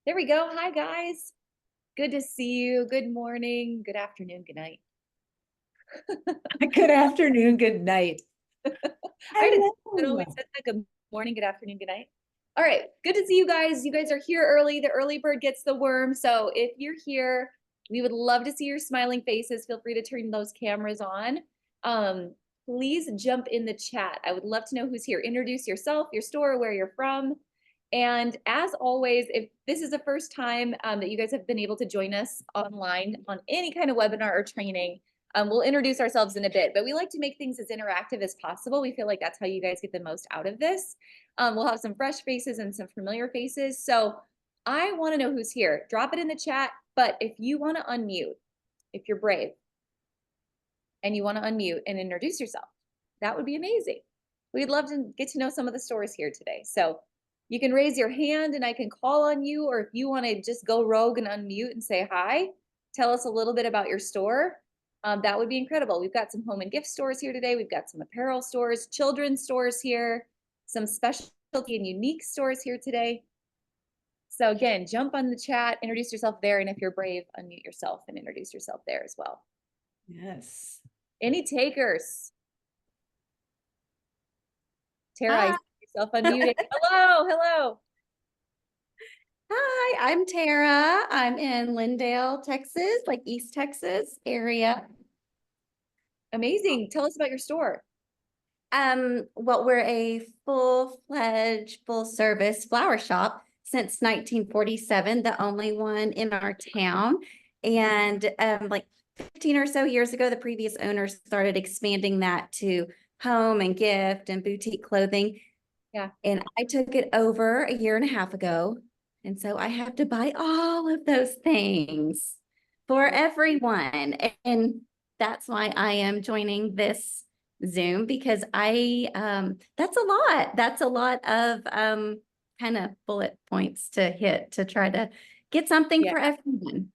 There we go. Hi, guys. Good to see you. Good morning, good afternoon, good night. Good afternoon, good night. I Hello. always said that. Good morning, good afternoon, good night. All right, good to see you guys. You guys are here early. The early bird gets the worm. So if you're here, we would love to see your smiling faces. Feel free to turn those cameras on. Please jump in the chat. I would love to know who's here. Introduce yourself, your store, where you're from. And as always, if this is the first time that you guys have been able to join us online on any kind of webinar or training, we'll introduce ourselves in a bit, but we like to make things as interactive as possible. We feel like that's how you guys get the most out of this. We'll have some fresh faces and some familiar faces. So I want to know who's here. Drop it in the chat, but if you want to unmute, if you're brave and you want to unmute and introduce yourself, that would be amazing. We'd love to get to know some of the stores here today. So you can raise your hand and I can call on you, or if you want to just go rogue and unmute and say hi, tell us a little bit about your store. That would be incredible. We've got some home and gift stores here today. We've got some apparel stores, children's stores here, some specialty and unique stores here today. So again, jump on the chat, introduce yourself there. And if you're brave, unmute yourself and introduce yourself there as well. Yes. Any takers? Tara, I Hi. see yourself unmuted. Hello, hello. Hi, I'm Tara. I'm in Lindale, Texas, like East Texas area. Amazing. Tell us about your store. Well, we're a full-fledged, full-service flower shop since 1947, the only one in our town. And like 15 or so years ago, the previous owners started expanding that to home and gift and boutique clothing. Yeah. And I took it over a year and a half ago. And so I have to buy all of those things for everyone. And that's why I am joining this Zoom, because that's a lot. That's a lot of kind of bullet points to hit to try to get something for everyone.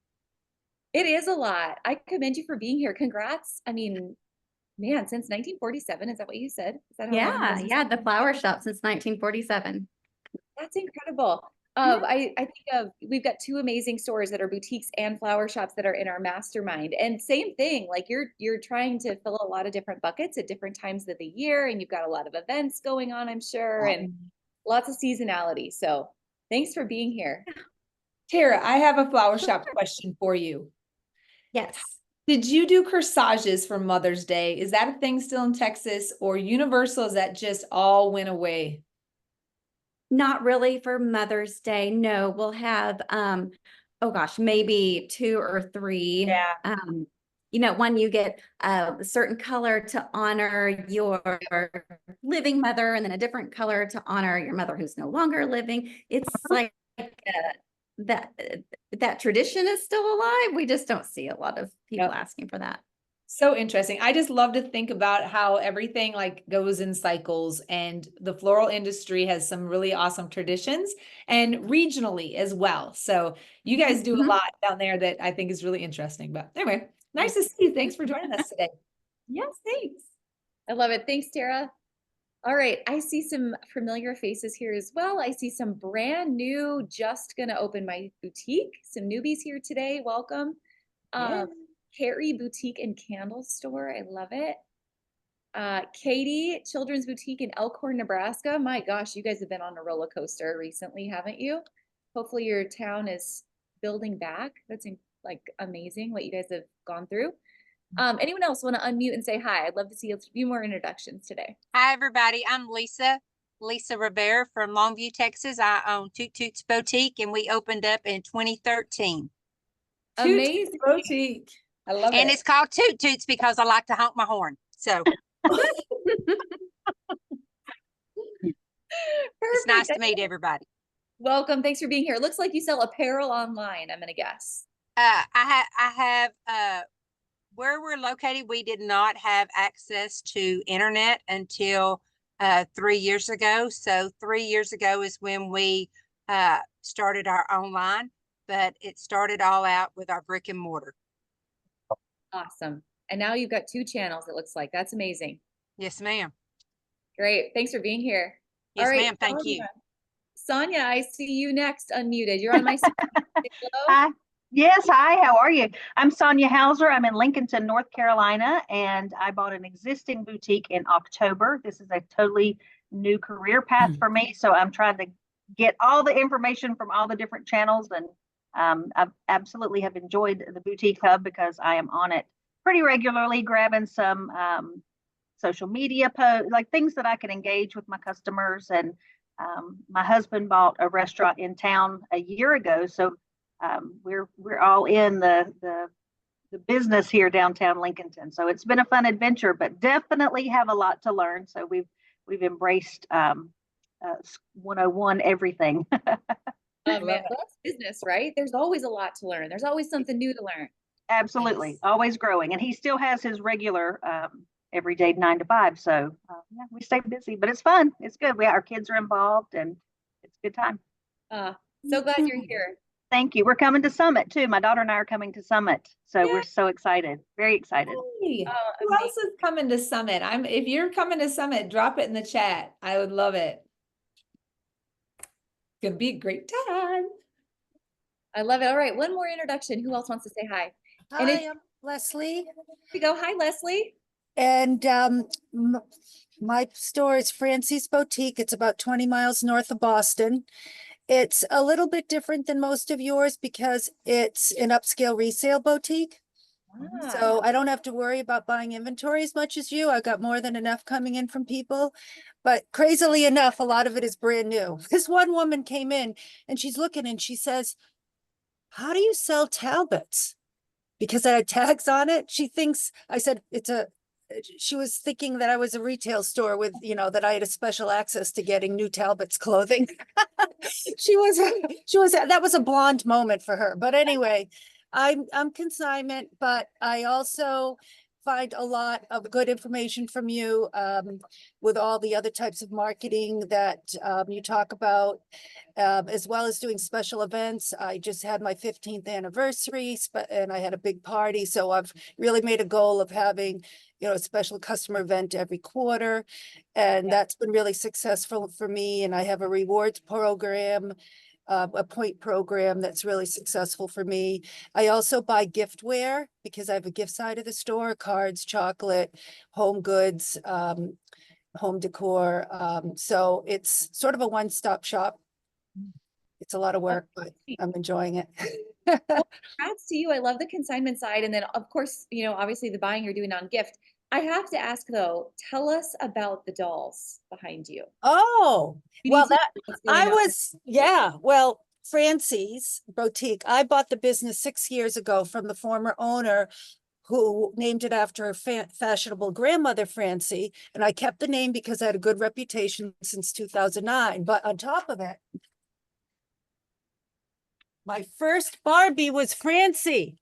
It is a lot. I commend you for being here. Congrats. I mean, man, since 1947, is that what you said? Is that how long Yeah, the flower shop since 1947. That's incredible. Yeah. I think of, we've got two amazing stores that are boutiques and flower shops that are in our mastermind. And same thing, like you're trying to fill a lot of different buckets at different times of the year, and you've got a lot of events going on, I'm sure, and lots of seasonality. So thanks for being here. Tara, I have a flower shop question for you. Yes. Did you do corsages for Mother's Day? Is that a thing still in Texas, or universal? Is that just all went away? Not really for Mother's Day. No, we'll have, oh gosh, maybe 2 or 3. Yeah. One you get a certain color to honor your living mother, and then a different color to honor your mother who's no longer living. It's like that tradition is still alive. We just don't see a lot of people asking for that. So interesting. I just love to think about how everything like goes in cycles, and the floral industry has some really awesome traditions, and regionally as well. So you guys do a lot down there that I think is really interesting. But anyway, nice to see you. Thanks for joining us today. Yes, thanks. I love it. Thanks, Tara. All right, I see some familiar faces here as well. I see some brand new, just gonna open my boutique. Some newbies here today. Welcome. Carrie Boutique and Candle Store. I love it. Katie, Children's Boutique in Elkhorn, Nebraska. My gosh, you guys have been on a roller coaster recently, haven't you? Hopefully your town is building back. That's like amazing what you guys have gone through. Anyone else want to unmute and say hi? I'd love to see a few more introductions today. Hi, everybody. I'm Lisa Rivera from Longview, Texas. I own Toot Toots Boutique, and we opened up in 2013. Amazing. Boutique. I love it. And it's called Toot Toots because I like to honk my horn. So it's nice to meet everybody. Welcome. Thanks for being here. It looks like you sell apparel online, I'm going to guess. I have where we're located, we did not have access to internet until 3 years ago. So 3 years ago is when we started our online, but it started all out with our brick and mortar. Awesome. And now you've got 2 channels, it looks like. That's amazing. Yes, ma'am. Great. Thanks for being here. Yes, ma'am. Thank you. Sonia, I see you next, unmuted. You're on my screen. Say hello. Hi. Yes, hi, how are you? I'm Sonia Hauser. I'm in Lincolnton, North Carolina, and I bought an existing boutique in October. This is a totally new career path for me, so I'm trying to get all the information from all the different channels, and I absolutely have enjoyed the Boutique Hub because I am on it pretty regularly, grabbing some social media posts, like things that I can engage with my customers. And my husband bought a restaurant in town a year ago, so we're all in the business here downtown Lincolnton. So it's been a fun adventure, but definitely have a lot to learn. So we've embraced 101 everything. Oh man, well, that's business, right? There's always a lot to learn. There's always something new to learn. Absolutely, always growing, and he still has his regular everyday 9 to 5. So yeah, we stay busy, but it's fun. It's good. Our kids are involved, and it's a good time. So glad you're here. Thank you. We're coming to Summit too. My daughter and I are coming to Summit, so Yeah. we're so excited. Very excited. Hey, who else is coming to Summit? If you're coming to Summit, drop it in the chat. I would love it. Gonna be a great time. I love it. All right, one more introduction. Who else wants to say hi? And Hi, I'm Leslie, here we go. Hi, Leslie. and my store is Francie's Boutique. It's about 20 miles north of Boston. It's a little bit different than most of yours because it's an upscale resale boutique. So I don't have to worry about buying inventory as much as you. I got more than enough coming in from people. But crazily enough, a lot of it is brand new. This one woman came in and she's looking and she says, "How do you sell Talbots?" Because I had tags on it. She thinks, I said, she was thinking that I was a retail store with, that I had a special access to getting new Talbot's clothing. That was a blonde moment for her. But anyway, I'm consignment, but I also find a lot of good information from you with all the other types of marketing that you talk about, as well as doing special events. I just had my 15th anniversary and I had a big party. So I've really made a goal of having, a special customer event every quarter. And that's been really successful for me. And I have a rewards program, a point program that's really successful for me. I also buy giftware because I have a gift side of the store, cards, chocolate, home goods, home decor. So it's sort of a one-stop shop. It's a lot of work, but I'm enjoying it. Congrats to you. I love the consignment side. And then of course, obviously the buying you're doing on gift. I have to ask though, tell us about the dolls behind you. Oh, You well, need to know what's going on. well, Francie's Boutique. I bought the business 6 years ago from the former owner who named it after her fashionable grandmother, Francie. And I kept the name because I had a good reputation since 2009. But on top of it, my first Barbie was Francie.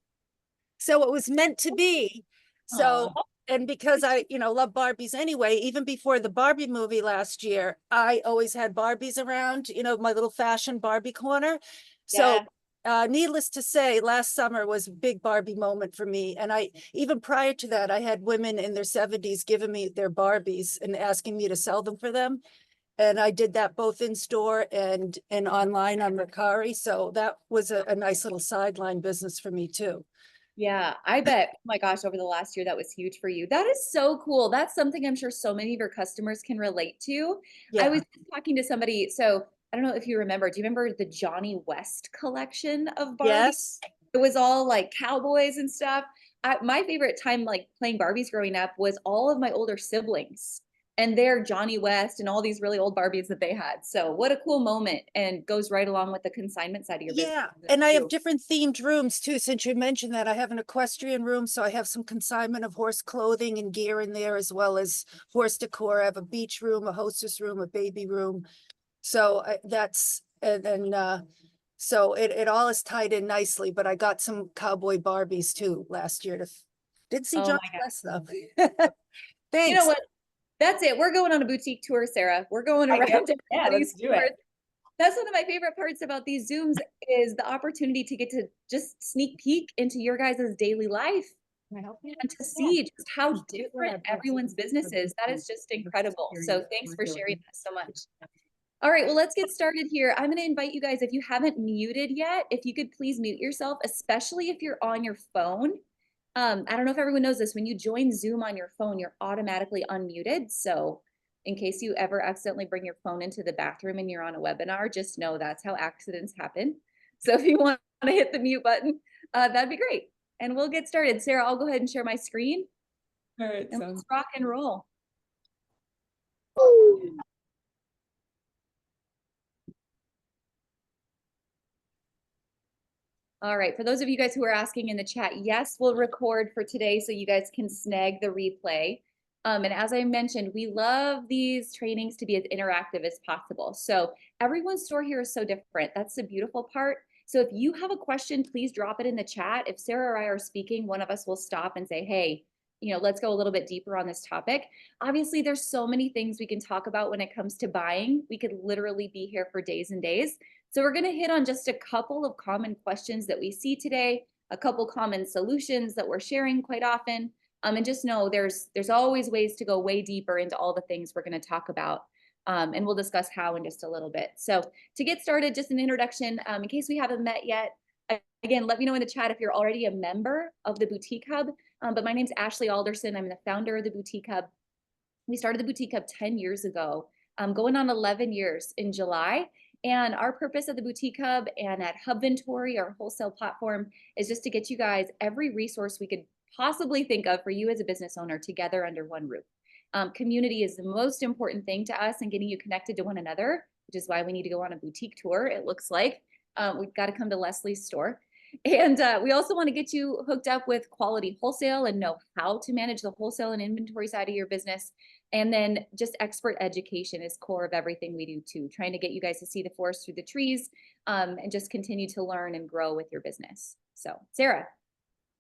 So it was meant to be. So, and because I, love Barbies anyway, even before the Barbie movie last year, I always had Barbies around, my little fashion Barbie corner. So needless to say, last summer was a big Barbie moment for me. And even prior to that, I had women in their 70s giving me their Barbies and asking me to sell them for them. And I did that both in store and online on Mercari. So that was a nice little sideline business for me too. Yeah, I bet. Oh my gosh, over the last year, that was huge for you. That is so cool. That's something I'm sure so many of your customers can relate to. I was just talking to somebody. So I don't know if you remember. Do you remember the Johnny West collection of Barbies? Yes. It was all like cowboys and stuff. My favorite time like playing Barbies growing up was all of my older siblings and their Johnny West and all these really old Barbies that they had. So what a cool moment, and goes right along with the consignment side of your business. Yeah, and I have different themed rooms too. Since you mentioned that, I have an equestrian room, so I have some consignment of horse clothing and gear in there, as well as horse decor. I have a beach room, a hostess room, a baby room. So so it all is tied in nicely. But I got some cowboy Barbies too last year. Did see Oh John my West though. Thanks. You know what? That's it. We're going on a boutique tour, Sarah. We're going around to everybody's stores. That's one of my favorite parts about these Zooms is the opportunity to get to just sneak peek into your guys' daily life and to see just how different everyone's business is. That is just incredible. So thanks for sharing that so much. All right, well, let's get started here. I'm going to invite you guys, if you haven't muted yet, if you could please mute yourself, especially if you're on your phone. I don't know if everyone knows this. When you join Zoom on your phone, you're automatically unmuted. So in case you ever accidentally bring your phone into the bathroom and you're on a webinar, just know that's how accidents happen. So if you want to hit the mute button, that'd be great. And we'll get started. Sarah, I'll go ahead and share my screen. All right, And let's rock and roll. All right, for those of you guys who are asking in the chat, yes, we'll record for today so you guys can snag the replay. And as I mentioned, we love these trainings to be as interactive as possible. So everyone's store here is so different. That's the beautiful part. So if you have a question, please drop it in the chat. If Sarah or I are speaking, one of us will stop and say, hey, let's go a little bit deeper on this topic. Obviously, there's so many things we can talk about when it comes to buying. We could literally be here for days and days. So we're going to hit on just a couple of common questions that we see today, a couple common solutions that we're sharing quite often. And just know there's always ways to go way deeper into all the things we're going to talk about. And we'll discuss how in just a little bit. So to get started, just an introduction, in case we haven't met yet, again, let me know in the chat if you're already a member of the Boutique Hub. But my name's Ashley Alderson. I'm the founder of the Boutique Hub. We started the Boutique Hub 10 years ago, going on 11 years in July. And our purpose at the Boutique Hub and at Hubventory, our wholesale platform, is just to get you guys every resource we could possibly think of for you as a business owner together under one roof. Community is the most important thing to us and getting you connected to one another, which is why we need to go on a boutique tour, it looks like. We've got to come to Leslie's store. And we also want to get you hooked up with quality wholesale and know how to manage the wholesale and inventory side of your business. And then just expert education is core of everything we do too, trying to get you guys to see the forest through the trees, and just continue to learn and grow with your business. So Sarah.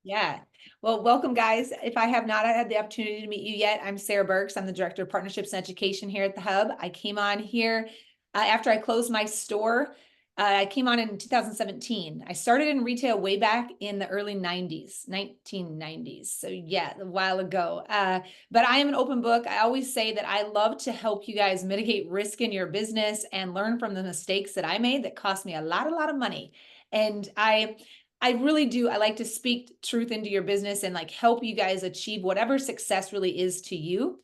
Yeah. Well, welcome guys. If I have not had the opportunity to meet you yet, I'm Sarah Burks. I'm the Director of Partnerships and Education here at the Hub. I came on here after I closed my store. I came on in 2017. I started in retail way back in the early 1990s. So yeah, a while ago. But I am an open book. I always say that I love to help you guys mitigate risk in your business and learn from the mistakes that I made that cost me a lot of money. And I really do. I like to speak truth into your business and like help you guys achieve whatever success really is to you.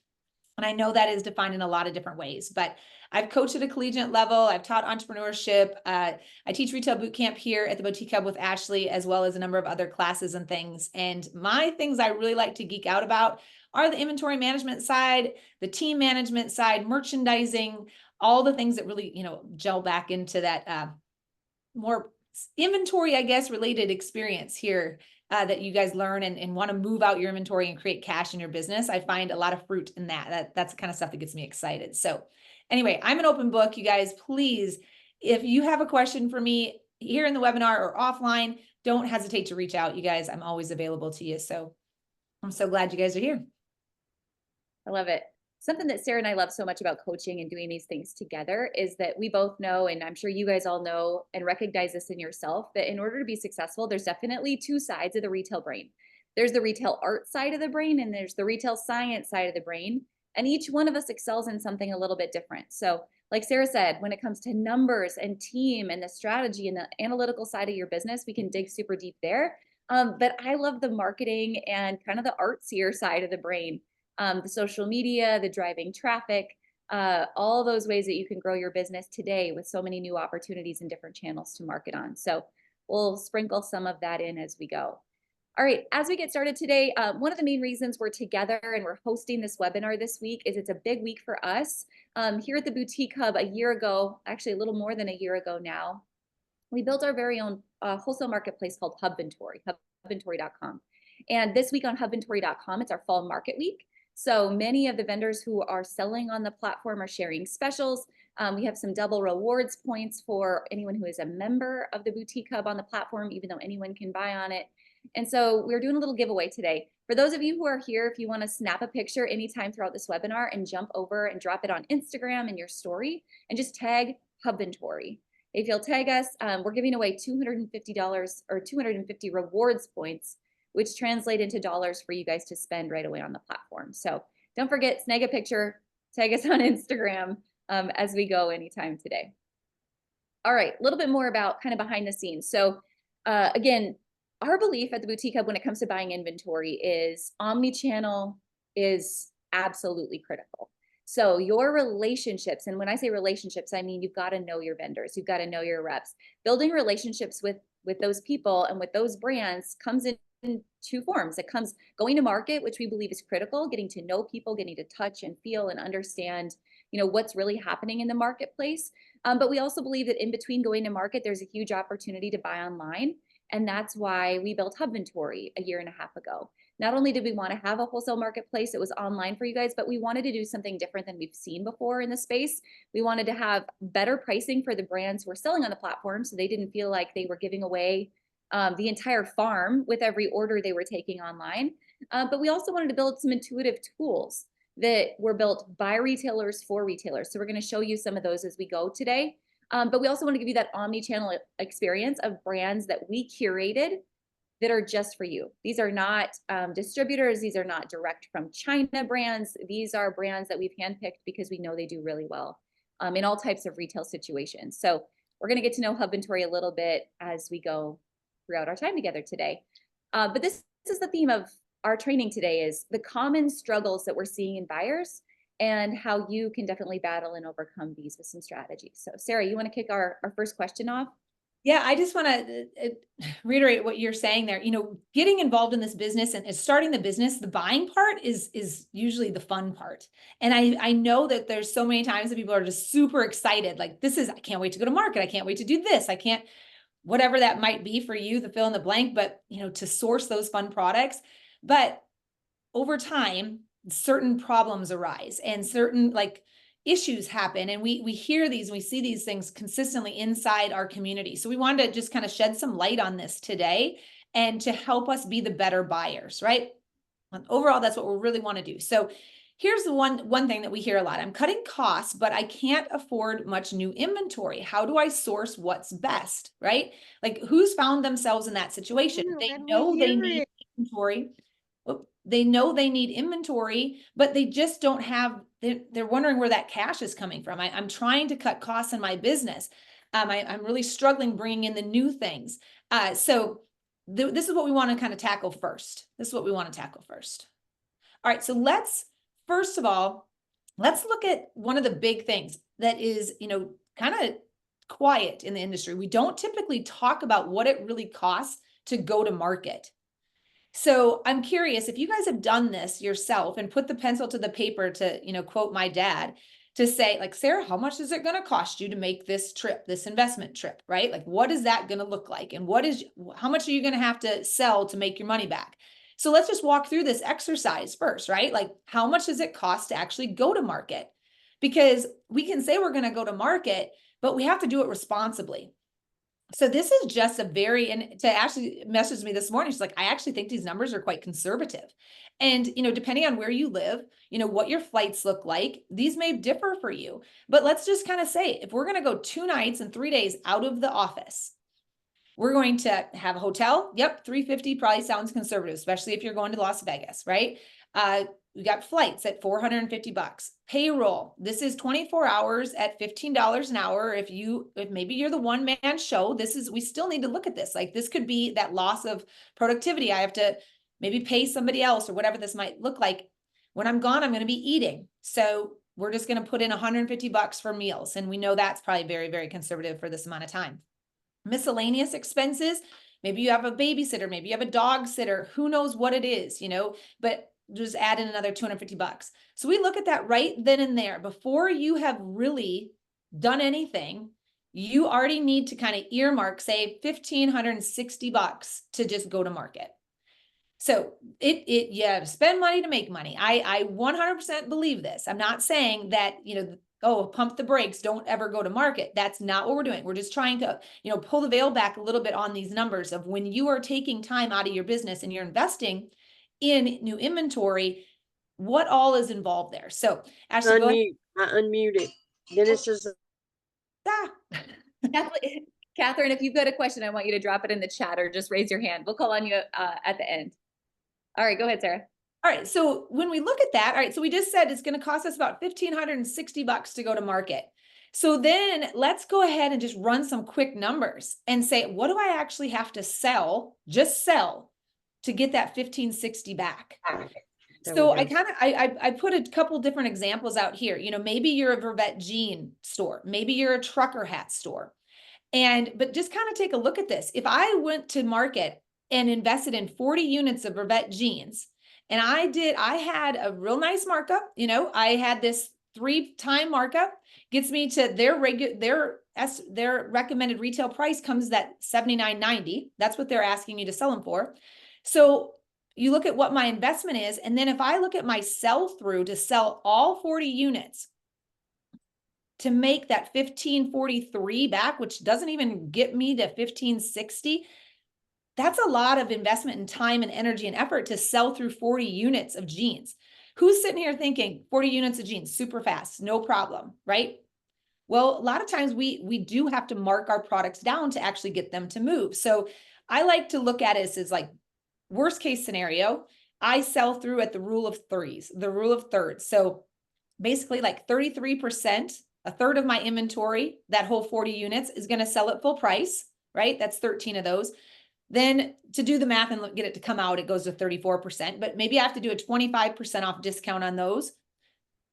And I know that is defined in a lot of different ways, but I've coached at a collegiate level. I've taught entrepreneurship. I teach retail boot camp here at the Boutique Hub with Ashley, as well as a number of other classes and things. And my things I really like to geek out about are the inventory management side, the team management side, merchandising, all the things that really, gel back into that more inventory, I guess, related experience here that you guys learn and want to move out your inventory and create cash in your business. I find a lot of fruit in that's the kind of stuff that gets me excited. So anyway, I'm an open book, you guys. Please, if you have a question for me here in the webinar or offline, don't hesitate to reach out, you guys. I'm always available to you. So I'm so glad you guys are here. I love it. Something that Sarah and I love so much about coaching and doing these things together is that we both know, and I'm sure you guys all know and recognize this in yourself, that in order to be successful, there's definitely two sides of the retail brain. There's the retail art side of the brain, and there's the retail science side of the brain. And each one of us excels in something a little bit different. So like Sarah said, when it comes to numbers and team and the strategy and the analytical side of your business, we can dig super deep there. But I love the marketing and kind of the artsier side of the brain. The social media, the driving traffic, all those ways that you can grow your business today with so many new opportunities and different channels to market on. So we'll sprinkle some of that in as we go. All right, as we get started today, one of the main reasons we're together and we're hosting this webinar this week is it's a big week for us. Here at the Boutique Hub a year ago, actually a little more than a year ago now, we built our very own wholesale marketplace called Hubventory, hubventory.com. And this week on hubventory.com, it's our fall market week. So many of the vendors who are selling on the platform are sharing specials. We have some double rewards points for anyone who is a member of the Boutique Hub on the platform, even though anyone can buy on it. And so we're doing a little giveaway today. For those of you who are here, if you want to snap a picture anytime throughout this webinar and jump over and drop it on Instagram in your story and just tag Hubventory. If you'll tag us, we're giving away $250 or 250 rewards points, which translate into dollars for you guys to spend right away on the platform. So don't forget, snag a picture, tag us on Instagram, as we go anytime today. All right, a little bit more about kind of behind the scenes. So again, our belief at the Boutique Hub when it comes to buying inventory is omni-channel is absolutely critical. So your relationships, and when I say relationships, I mean you've got to know your vendors, you've got to know your reps. Building relationships with those people and with those brands comes in two forms. It comes going to market, which we believe is critical, getting to know people, getting to touch and feel and understand, you know, what's really happening in the marketplace. But we also believe that in between going to market, there's a huge opportunity to buy online. And that's why we built Hubventory a year and a half ago. Not only did we want to have a wholesale marketplace that was online for you guys, but we wanted to do something different than we've seen before in the space. We wanted to have better pricing for the brands who were selling on the platform, so they didn't feel like they were giving away the entire farm with every order they were taking online. But we also wanted to build some intuitive tools that were built by retailers for retailers. So we're going to show you some of those as we go today. But we also want to give you that omni-channel experience of brands that we curated that are just for you. These are not distributors. These are not direct from China brands. These are brands that we've handpicked because we know they do really well in all types of retail situations. So we're going to get to know Hubventory a little bit as we go throughout our time together today. But this is the theme of our training today, is the common struggles that we're seeing in buyers and how you can definitely battle and overcome these with some strategies. So Sarah, you want to kick our first question off? Yeah, I just want to reiterate what you're saying there. You know, getting involved in this business and starting the business, the buying part is usually the fun part. And I know that there's so many times that people are just super excited. Like, I can't wait to go to market. I can't wait to do this. I can't, whatever that might be for you, the fill in the blank, but you know, to source those fun products. But over time, certain problems arise and certain like issues happen. And we hear these, and we see these things consistently inside our community. So we wanted to just kind of shed some light on this today and to help us be the better buyers, right? And overall, that's what we really want to do. So here's the one thing that we hear a lot. I'm cutting costs, but I can't afford much new inventory. How do I source what's best, right? Like, who's found themselves in that situation? They know they need inventory. They know they need inventory, but they just don't have, they're wondering where that cash is coming from. I'm trying to cut costs in my business. I'm really struggling bringing in the new things. So this is what we want to kind of tackle first. All right, so first of all, let's look at one of the big things that is, you know, kind of quiet in the industry. We don't typically talk about what it really costs to go to market. So I'm curious if you guys have done this yourself and put the pencil to the paper to, you know, quote my dad, to say like, Sarah, how much is it going to cost you to make this trip, this investment trip, right? Like, what is that going to look like? And how much are you going to have to sell to make your money back? So let's just walk through this exercise first, right? Like, how much does it cost to actually go to market? Because we can say we're going to go to market, but we have to do it responsibly. So this is just and to Ashley messaged me this morning. She's like, I actually think these numbers are quite conservative. And, you know, depending on where you live, you know, what your flights look like, these may differ for you. But let's just kind of say, if we're going to go 2 nights and 3 days out of the office, we're going to have a hotel. Yep. $350 probably sounds conservative, especially if you're going to Las Vegas, right? We got flights at $450. Payroll. This is 24 hours at $15 an hour. If maybe you're the one-man show, we still need to look at this. Like, this could be that loss of productivity. I have to maybe pay somebody else or whatever this might look like. When I'm gone, I'm going to be eating. So we're just going to put in $150 for meals. And we know that's probably very, very conservative for this amount of time. Miscellaneous expenses. Maybe you have a babysitter, maybe you have a dog sitter, who knows what it is, you know, but just add in another $250. So we look at that right then and there. Before you have really done anything, you already need to kind of earmark, say $1,560 to just go to market. So you spend money to make money. I 100% believe this. I'm not saying that, you know, oh, pump the brakes, don't ever go to market. That's not what we're doing. We're just trying to, you know, pull the veil back a little bit on these numbers of when you are taking time out of your business and you're investing in new inventory, what all is involved there. So Ashley, go ahead. I unmuted. Dennis is. Catherine, if you've got a question, I want you to drop it in the chat or just raise your hand. We'll call on you at the end. All right, go ahead, Sarah. All right, so when we look at that, all right, so we just said it's going to cost us about $1,560 to go to market. So then let's go ahead and just run some quick numbers and say, what do I actually have to sell, just sell, to get that 1,560 back? There So we I go. kind of, I put a couple different examples out here. You know, maybe you're a Vervet jean store, maybe you're a trucker hat store. But just kind of take a look at this. If I went to market and invested in 40 units of Vervet jeans, and I had a real nice markup, you know, I had this 3-time markup, gets me to their recommended retail price comes at $79.90. That's what they're asking me to sell them for. So you look at what my investment is, and then if I look at my sell through to sell all 40 units to make that 1,543 back, which doesn't even get me to 1,560, that's a lot of investment in time and energy and effort to sell through 40 units of jeans. Who's sitting here thinking 40 units of jeans, super fast, no problem, right? Well, a lot of times we do have to mark our products down to actually get them to move. So I like to look at it as like worst case scenario, I sell through at the rule of threes, the rule of thirds. So basically like 33%, a third of my inventory, that whole 40 units is going to sell at full price, right? That's 13 of those. Then to do the math and get it to come out, it goes to 34%, but maybe I have to do a 25% off discount on those.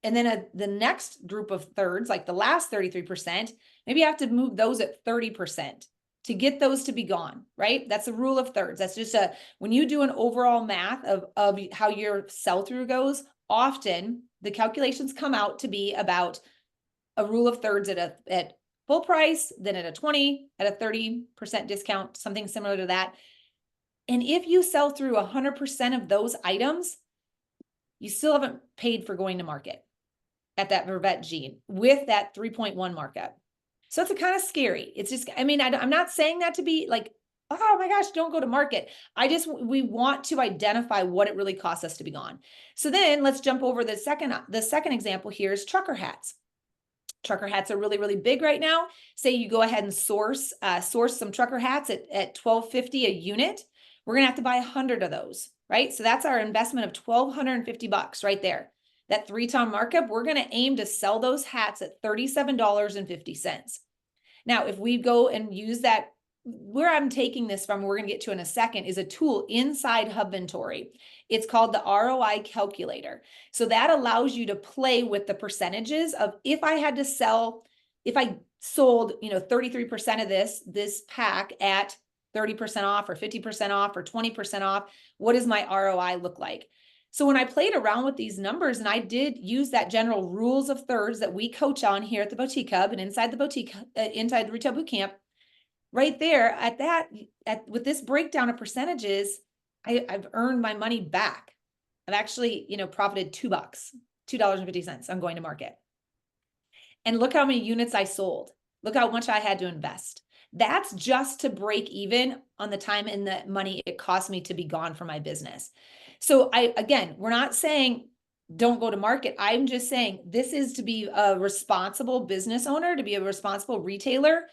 And then the next group of thirds, like the last 33%, maybe I have to move those at 30% to get those to be gone, right? That's a rule of thirds. That's just when you do an overall math of how your sell through goes, often the calculations come out to be about a rule of thirds at full price, then at a 20, at a 30% discount, something similar to that. And if you sell through 100% of those items, you still haven't paid for going to market at that Vervet jean with that 3.1 markup. So it's kind of scary. It's just, I mean, I'm not saying that to be like, oh my gosh, don't go to market. We want to identify what it really costs us to be gone. So then let's jump over the second example here is trucker hats. Trucker hats are really, really big right now. Say you go ahead and source some trucker hats at $12.50 a unit. We're going to have to buy 100 of those, right? So that's our investment of $1,250 right there. That 3-time markup, we're going to aim to sell those hats at $37.50. Now, if we go and use that, where I'm taking this from, we're going to get to in a second, is a tool inside Hubventory. It's called the ROI calculator. So that allows you to play with the percentages of if I sold, 33% of this pack at 30% off or 50% off or 20% off, what does my ROI look like? So when I played around with these numbers and I did use that general rules of thirds that we coach on here at the Boutique Hub and inside the Retail Bootcamp, right there with this breakdown of percentages, I've earned my money back. I've actually, profited $2.50 on going to market. And look how many units I sold. Look how much I had to invest. That's just to break even on the time and the money it cost me to be gone from my business. So we're not saying don't go to market. I'm just saying this is to be a responsible business owner, to be a responsible retailer.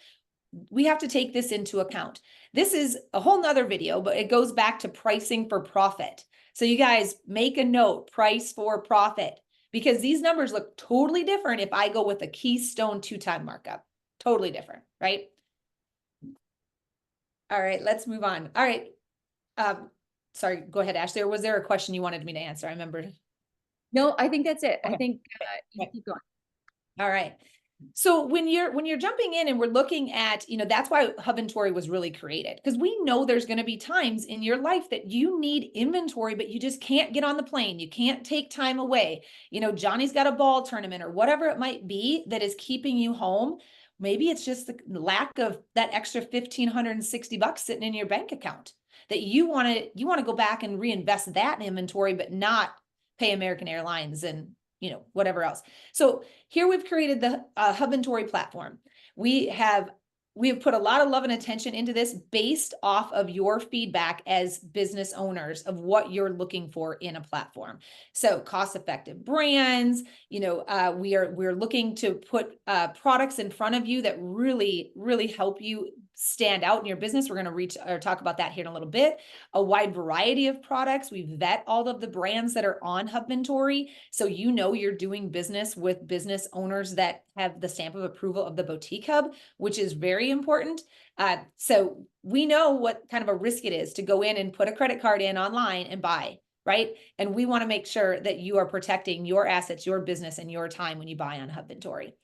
We have to take this into account. This is a whole nother video, but it goes back to pricing for profit. So you guys make a note, price for profit, because these numbers look totally different if I go with a Keystone 2-time markup. Totally different, right? All right, let's move on. All right. Sorry, go ahead, Ashley. Or was there a question you wanted me to answer? I remember. No, I think that's it. Okay. I think you keep going. All right. So when you're jumping in and we're looking at, that's why Hubventory was really created, because we know there's going to be times in your life that you need inventory, but you just can't get on the plane. You can't take time away. Johnny's got a ball tournament or whatever it might be that is keeping you home. Maybe it's just the lack of that extra $1,560 sitting in your bank account that you want to go back and reinvest that in inventory, but not pay American Airlines and whatever else. So here we've created the Hubventory platform. We have put a lot of love and attention into this based off of your feedback as business owners of what you're looking for in a platform. So cost-effective brands, we're looking to put products in front of you that really, really help you stand out in your business. We're going to reach or talk about that here in a little bit. A wide variety of products. We vet all of the brands that are on Hubventory. So you know you're doing business with business owners that have the stamp of approval of the Boutique Hub, which is very important. So we know what kind of a risk it is to go in and put a credit card in online and buy, right? And we want to make sure that you are protecting your assets, your business, and your time when you buy on Hubventory.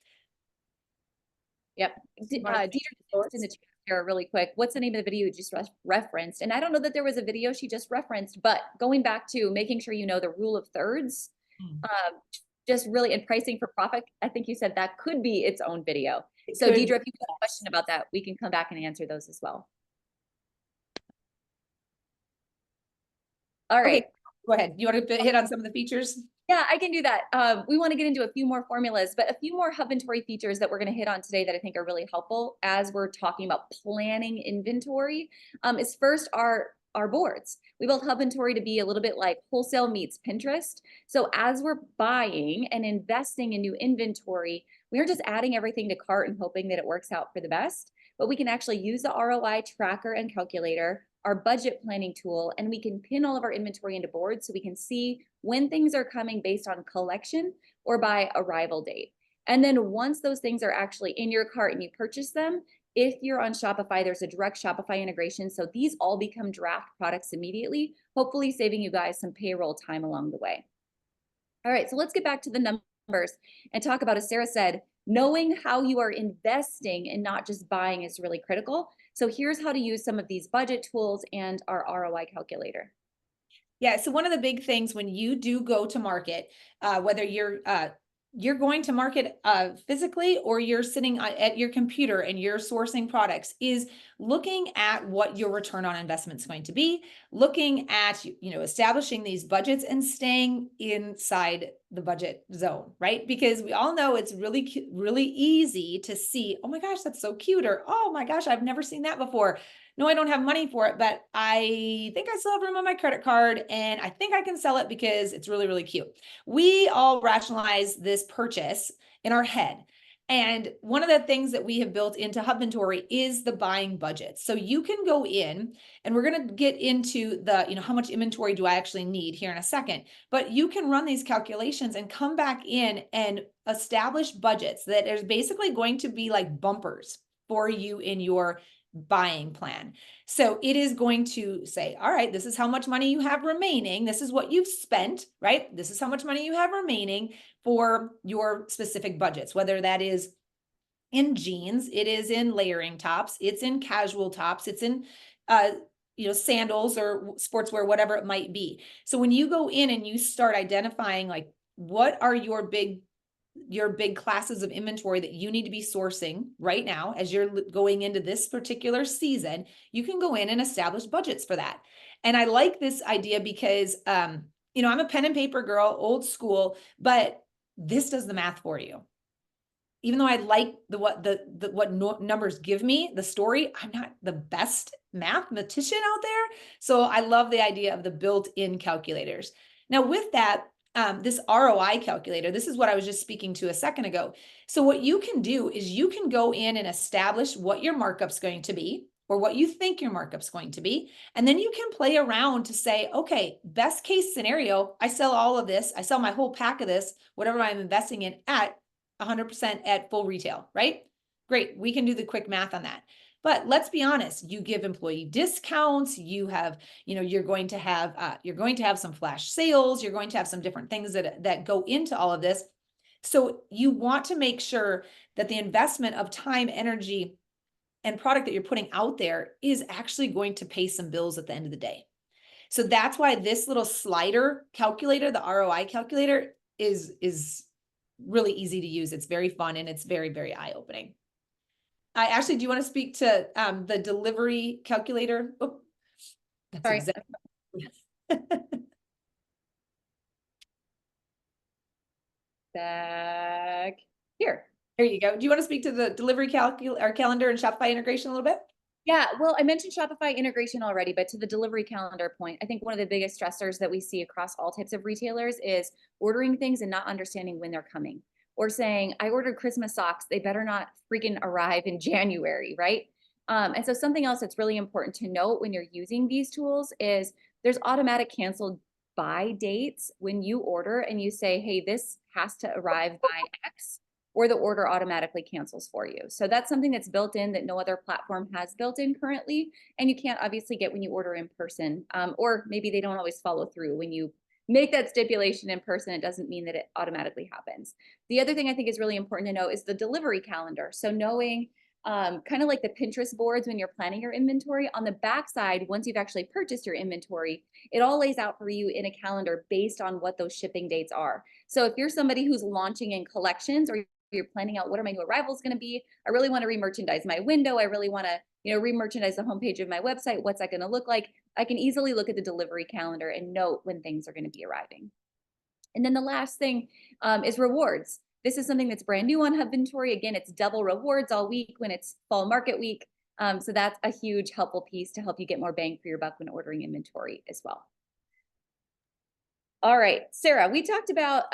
Yep. Dieter just in the chat here really quick. What's the name of the video you just referenced? And I don't know that there was a video she just referenced, but going back to making sure you know the rule of thirds, just really in pricing for profit, I think you said that could be its own video. So Deidre, if you have a question about that, we can come back and answer those as well. All right. Okay, go ahead. You want to hit on some of the features? Yeah, I can do that. We want to get into a few more formulas, but a few more Hubventory features that we're going to hit on today that I think are really helpful as we're talking about planning inventory is first our boards. We built Hubventory to be a little bit like wholesale meets Pinterest. So as we're buying and investing in new inventory, we aren't just adding everything to cart and hoping that it works out for the best, but we can actually use the ROI tracker and calculator, our budget planning tool, and we can pin all of our inventory into boards so we can see when things are coming based on collection or by arrival date. And then once those things are actually in your cart and you purchase them, if you're on Shopify, there's a direct Shopify integration. So these all become draft products immediately, hopefully saving you guys some payroll time along the way. All right, so let's get back to the numbers and talk about, as Sarah said, knowing how you are investing and not just buying is really critical. So here's how to use some of these budget tools and our ROI calculator. Yeah, so one of the big things when you do go to market, whether you're going to market physically or you're sitting at your computer and you're sourcing products, is looking at what your return on investment is going to be, looking at, establishing these budgets and staying inside the budget zone, right? Because we all know it's really, really easy to see, oh my gosh, that's so cute, or oh my gosh, I've never seen that before. No, I don't have money for it, but I think I still have room on my credit card and I think I can sell it because it's really, really cute. We all rationalize this purchase in our head. And one of the things that we have built into Hubventory is the buying budget. So you can go in, and we're going to get into the, how much inventory do I actually need here in a second, but you can run these calculations and come back in and establish budgets that is basically going to be like bumpers for you in your buying plan. So it is going to say, all right, this is how much money you have remaining. This is what you've spent, right? This is how much money you have remaining for your specific budgets, whether that is in jeans, it is in layering tops, it's in casual tops, it's in, sandals or sportswear, whatever it might be. So when you go in and you start identifying like, what are your big classes of inventory that you need to be sourcing right now as you're going into this particular season, you can go in and establish budgets for that. And I like this idea because, I'm a pen and paper girl, old school, but this does the math for you. Even though I like what numbers give me, the story, I'm not the best mathematician out there. So I love the idea of the built-in calculators. Now with that, this ROI calculator, this is what I was just speaking to a second ago. So what you can do is you can go in and establish what your markup's going to be, or what you think your markup's going to be. And then you can play around to say, okay, best case scenario, I sell all of this. I sell my whole pack of this, whatever I'm investing in, at 100% at full retail, right? Great. We can do the quick math on that. But let's be honest, you give employee discounts, you have, you're going to have some flash sales, you're going to have some different things that go into all of this. So you want to make sure that the investment of time, energy, and product that you're putting out there is actually going to pay some bills at the end of the day. So that's why this little slider calculator, the ROI calculator, is really easy to use. It's very fun and it's very, very eye-opening. Ashley, do you want to speak to the delivery calculator? Oh, that's sorry. Exactly. Back here. There you go. Do you want to speak to the delivery calendar and Shopify integration a little bit? Yeah, well, I mentioned Shopify integration already, but to the delivery calendar point, I think one of the biggest stressors that we see across all types of retailers is ordering things and not understanding when they're coming. Or saying, I ordered Christmas socks, they better not freaking arrive in January, right? And so something else that's really important to note when you're using these tools is there's automatic canceled by dates when you order and you say, hey, this has to arrive by X, or the order automatically cancels for you. So that's something that's built in that no other platform has built in currently. And you can't obviously get when you order in person, or maybe they don't always follow through. When you make that stipulation in person, it doesn't mean that it automatically happens. The other thing I think is really important to know is the delivery calendar. So knowing kind of like the Pinterest boards when you're planning your inventory, on the backside, once you've actually purchased your inventory, it all lays out for you in a calendar based on what those shipping dates are. So if you're somebody who's launching in collections, or you're planning out what are my new arrivals going to be, I really want to re-merchandise my window, I really want to, you know, re-merchandise the homepage of my website, what's that going to look like? I can easily look at the delivery calendar and note when things are going to be arriving. And then the last thing is rewards. This is something that's brand new on Hubventory. Again, it's double rewards all week when it's fall market week. So that's a huge helpful piece to help you get more bang for your buck when ordering inventory as well. All right, Sarah, we talked about,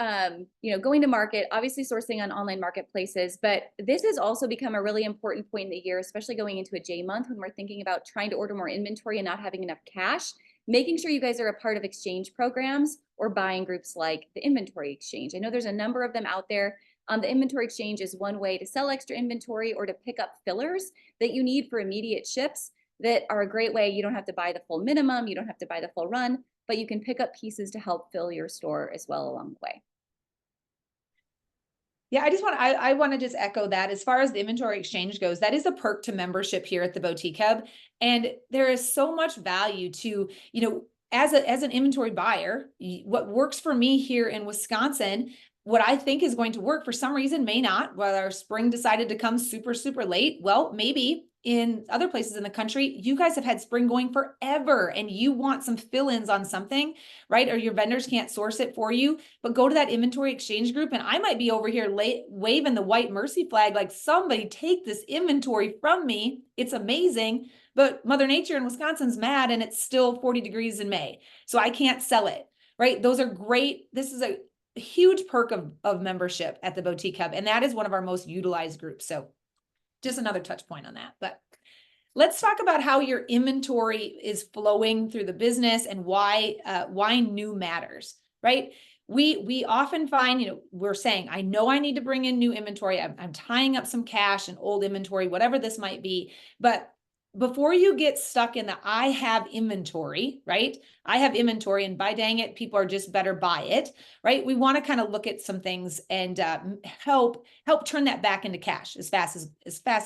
you know, going to market, obviously sourcing on online marketplaces, but this has also become a really important point in the year, especially going into a J month when we're thinking about trying to order more inventory and not having enough cash, making sure you guys are a part of exchange programs or buying groups like the Inventory Exchange. I know there's a number of them out there. The Inventory Exchange is one way to sell extra inventory or to pick up fillers that you need for immediate ships that are a great way. You don't have to buy the full minimum, you don't have to buy the full run, but you can pick up pieces to help fill your store as well along the way. Yeah, I want to just echo that. As far as the inventory exchange goes, that is a perk to membership here at the Boutique Hub. And there is so much value to, you know, as an inventory buyer, what works for me here in Wisconsin, what I think is going to work for some reason may not. Whether our spring decided to come super, super late, well, maybe in other places in the country, you guys have had spring going forever and you want some fill-ins on something, right? Or your vendors can't source it for you, but go to that inventory exchange group and I might be over here waving the white mercy flag, like somebody take this inventory from me. It's amazing, but Mother Nature in Wisconsin's mad and it's still 40 degrees in May. So I can't sell it, right? Those are great. This is a huge perk of membership at the Boutique Hub. And that is one of our most utilized groups. So just another touch point on that. But let's talk about how your inventory is flowing through the business and why new matters, right? We often find, you know, we're saying, I know I need to bring in new inventory. I'm tying up some cash and old inventory, whatever this might be. But before you get stuck in the I have inventory, right? I have inventory and by dang it, people are just better buy it, right? We want to kind of look at some things and help turn that back into cash as fast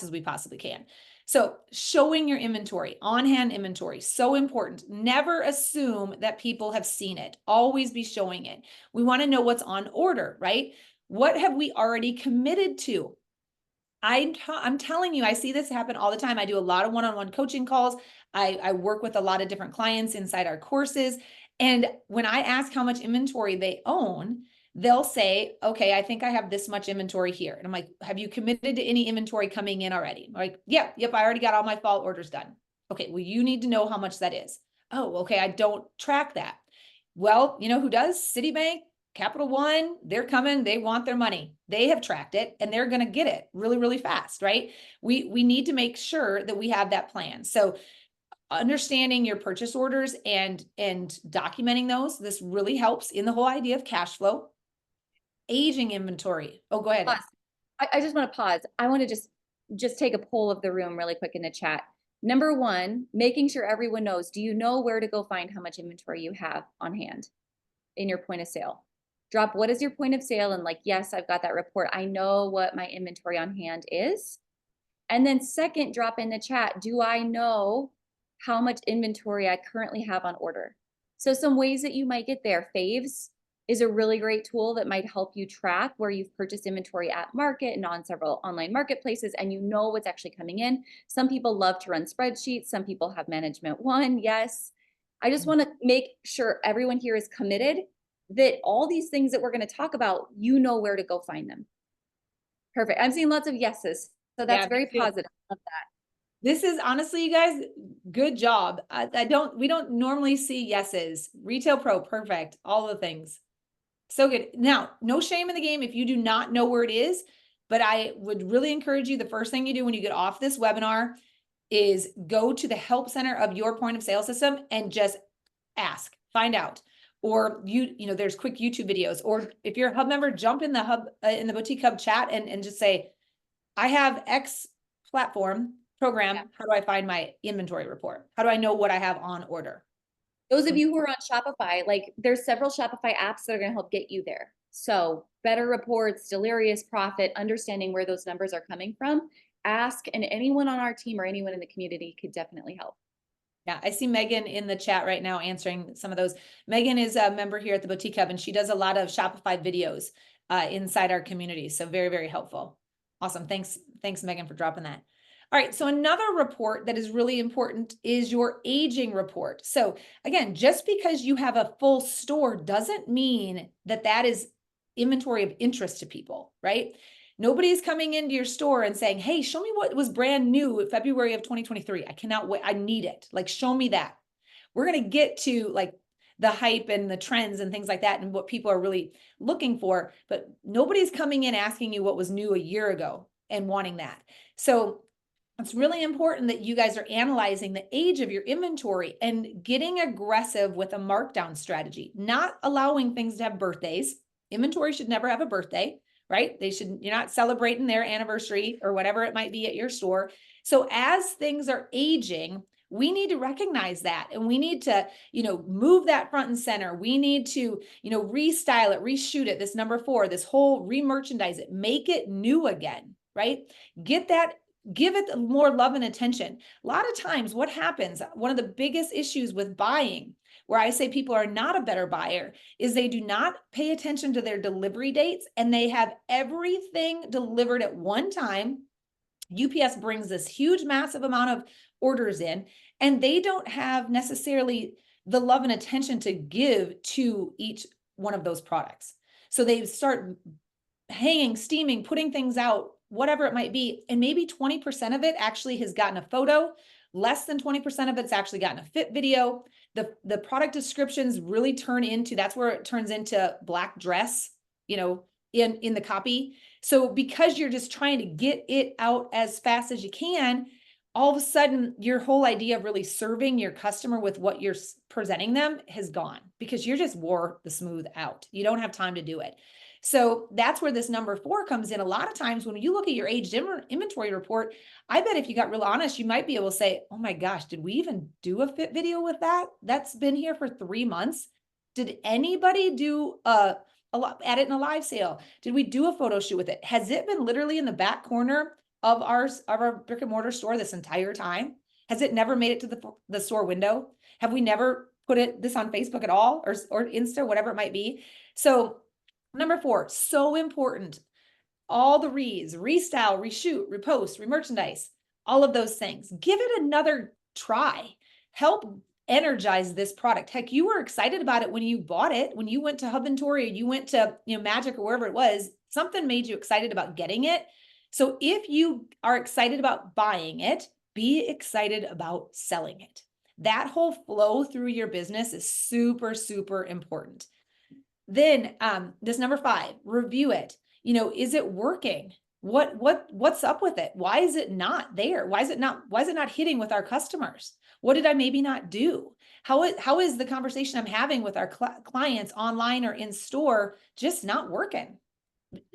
as we possibly can. So showing your inventory, on-hand inventory, so important. Never assume that people have seen it. Always be showing it. We want to know what's on order, right? What have we already committed to? I'm telling you, I see this happen all the time. I do a lot of one-on-one coaching calls. I work with a lot of different clients inside our courses. And when I ask how much inventory they own, they'll say, okay, I think I have this much inventory here. And I'm like, have you committed to any inventory coming in already? I'm like, yep, I already got all my fall orders done. Okay, well, you need to know how much that is. Oh, okay, I don't track that. Well, you know who does? Citibank, Capital One, they're coming, they want their money. They have tracked it and they're going to get it really, really fast, right? We need to make sure that we have that plan. So understanding your purchase orders and documenting those, this really helps in the whole idea of cash flow. Aging inventory. Oh, go ahead. Pause. I just want to pause. I want to just take a poll of the room really quick in the chat. Number one, making sure everyone knows, do you know where to go find how much inventory you have on hand in your point of sale? Drop what is your point of sale and like, yes, I've got that report. I know what my inventory on hand is. And then second, drop in the chat, do I know how much inventory I currently have on order? So some ways that you might get there. Faves is a really great tool that might help you track where you've purchased inventory at market and on several online marketplaces, and you know what's actually coming in. Some people love to run spreadsheets. Some people have Management One. Yes. I just want to make sure everyone here is committed that all these things that we're going to talk about, you know where to go find them. Perfect. I'm seeing lots of yeses. So that's very positive. Love that. This is honestly, you guys, good job. We don't normally see yeses. Retail Pro, perfect. All the things. So good. Now, no shame in the game if you do not know where it is, but I would really encourage you, the first thing you do when you get off this webinar is go to the help center of your point of sale system and just ask, find out. Or there's quick YouTube videos, or if you're a Hub member, jump in the in the Boutique Hub chat and just say, I have X platform program. Yeah. How do I find my inventory report? How do I know what I have on order? Those of you who are on Shopify, like there's several Shopify apps that are going to help get you there. So better reports, delirious profit, understanding where those numbers are coming from. Ask, and anyone on our team or anyone in the community could definitely help. Yeah, I see Megan in the chat right now answering some of those. Megan is a member here at the Boutique Hub, and she does a lot of Shopify videos inside our community. So very, very helpful. Awesome. Thanks, Megan, for dropping that. All right, so another report that is really important is your aging report. So again, just because you have a full store doesn't mean that that is inventory of interest to people, right? Nobody's coming into your store and saying, hey, show me what was brand new in February of 2023. I cannot wait. I need it. Like, show me that. We're going to get to like the hype and the trends and things like that and what people are really looking for, but nobody's coming in asking you what was new a year ago and wanting that. So it's really important that you guys are analyzing the age of your inventory and getting aggressive with a markdown strategy, not allowing things to have birthdays. Inventory should never have a birthday, right? You're not celebrating their anniversary or whatever it might be at your store. So as things are aging, we need to recognize that, and we need to, move that front and center. We need to, restyle it, reshoot it. This number 4, this whole remerchandise it, make it new again, right? Give it more love and attention. A lot of times what happens, one of the biggest issues with buying, where I say people are not a better buyer, is they do not pay attention to their delivery dates, and they have everything delivered at one time. UPS brings this huge, massive amount of orders in, and they don't have necessarily the love and attention to give to each one of those products. So they start hanging, steaming, putting things out, whatever it might be. And maybe 20% of it actually has gotten a photo. Less than 20% of it's actually gotten a fit video. The product descriptions really that's where it turns into black dress, in the copy. So because you're just trying to get it out as fast as you can, all of a sudden your whole idea of really serving your customer with what you're presenting them has gone, because you just wore the smooth out. You don't have time to do it. So that's where this number 4 comes in. A lot of times when you look at your aged inventory report, I bet if you got real honest, you might be able to say, oh my gosh, did we even do a fit video with that? That's been here for 3 months. Did anybody do add it in a live sale? Did we do a photo shoot with it? Has it been literally in the back corner of our brick and mortar store this entire time? Has it never made it to the store window? Have we never put this on Facebook at all, or Insta, whatever it might be? So number 4, so important. All the restyle, reshoot, repost, remerchandise, all of those things. Give it another try. Help energize this product. Heck, you were excited about it when you bought it, when you went to Hubventory, or you went to Magic or wherever it was. Something made you excited about getting it. So if you are excited about buying it, be excited about selling it. That whole flow through your business is super, super important. Then this number 5, review it. Is it working? What's up with it? Why is it not there? Why is it not hitting with our customers? What did I maybe not do? How is the conversation I'm having with our clients online or in store just not working?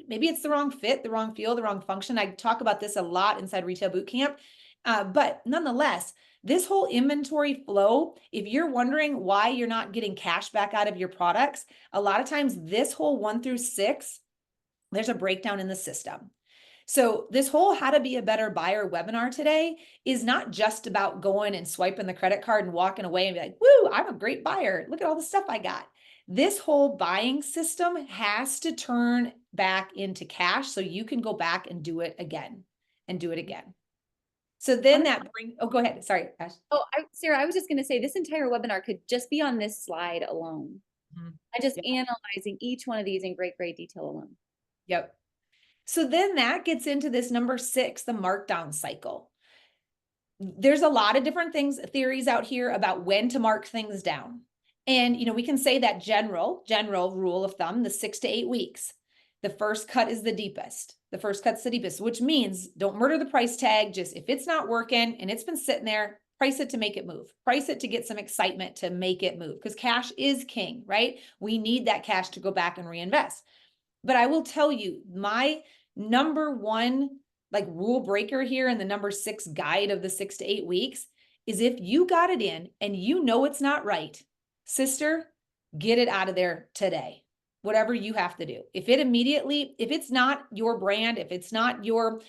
Maybe it's the wrong fit, the wrong feel, the wrong function. I talk about this a lot inside Retail Bootcamp, but nonetheless, this whole inventory flow, if you're wondering why you're not getting cash back out of your products, a lot of times this whole 1 through 6, there's a breakdown in the system. So this whole how to be a better buyer webinar today is not just about going and swiping the credit card and walking away and be like, woo, I'm a great buyer. Look at all the stuff I got. This whole buying system has to turn back into cash so you can go back and do it again and do it again. So then go ahead. Sorry, Ash. Oh, Sarah, I was just going to say this entire webinar could just be on this slide alone. And just analyzing each one of these in great, great detail alone. Yep. So then that gets into this number 6, the markdown cycle. There's a lot of different theories out here about when to mark things down. And, we can say that general rule of thumb, the 6 to 8 weeks. The first cut is the deepest. the first cut city business, which means don't murder the price tag. Just if it's not working and it's been sitting there, price it to make it move. Price it to get some excitement to make it move, because cash is king, right? We need that cash to go back and reinvest. But I will tell you, my number one like rule breaker here in the number 6 guide of the 6 to 8 weeks is if you got it in and you know it's not right, sister, get it out of there today. Whatever you have to do. If it's not your brand, if it's not your,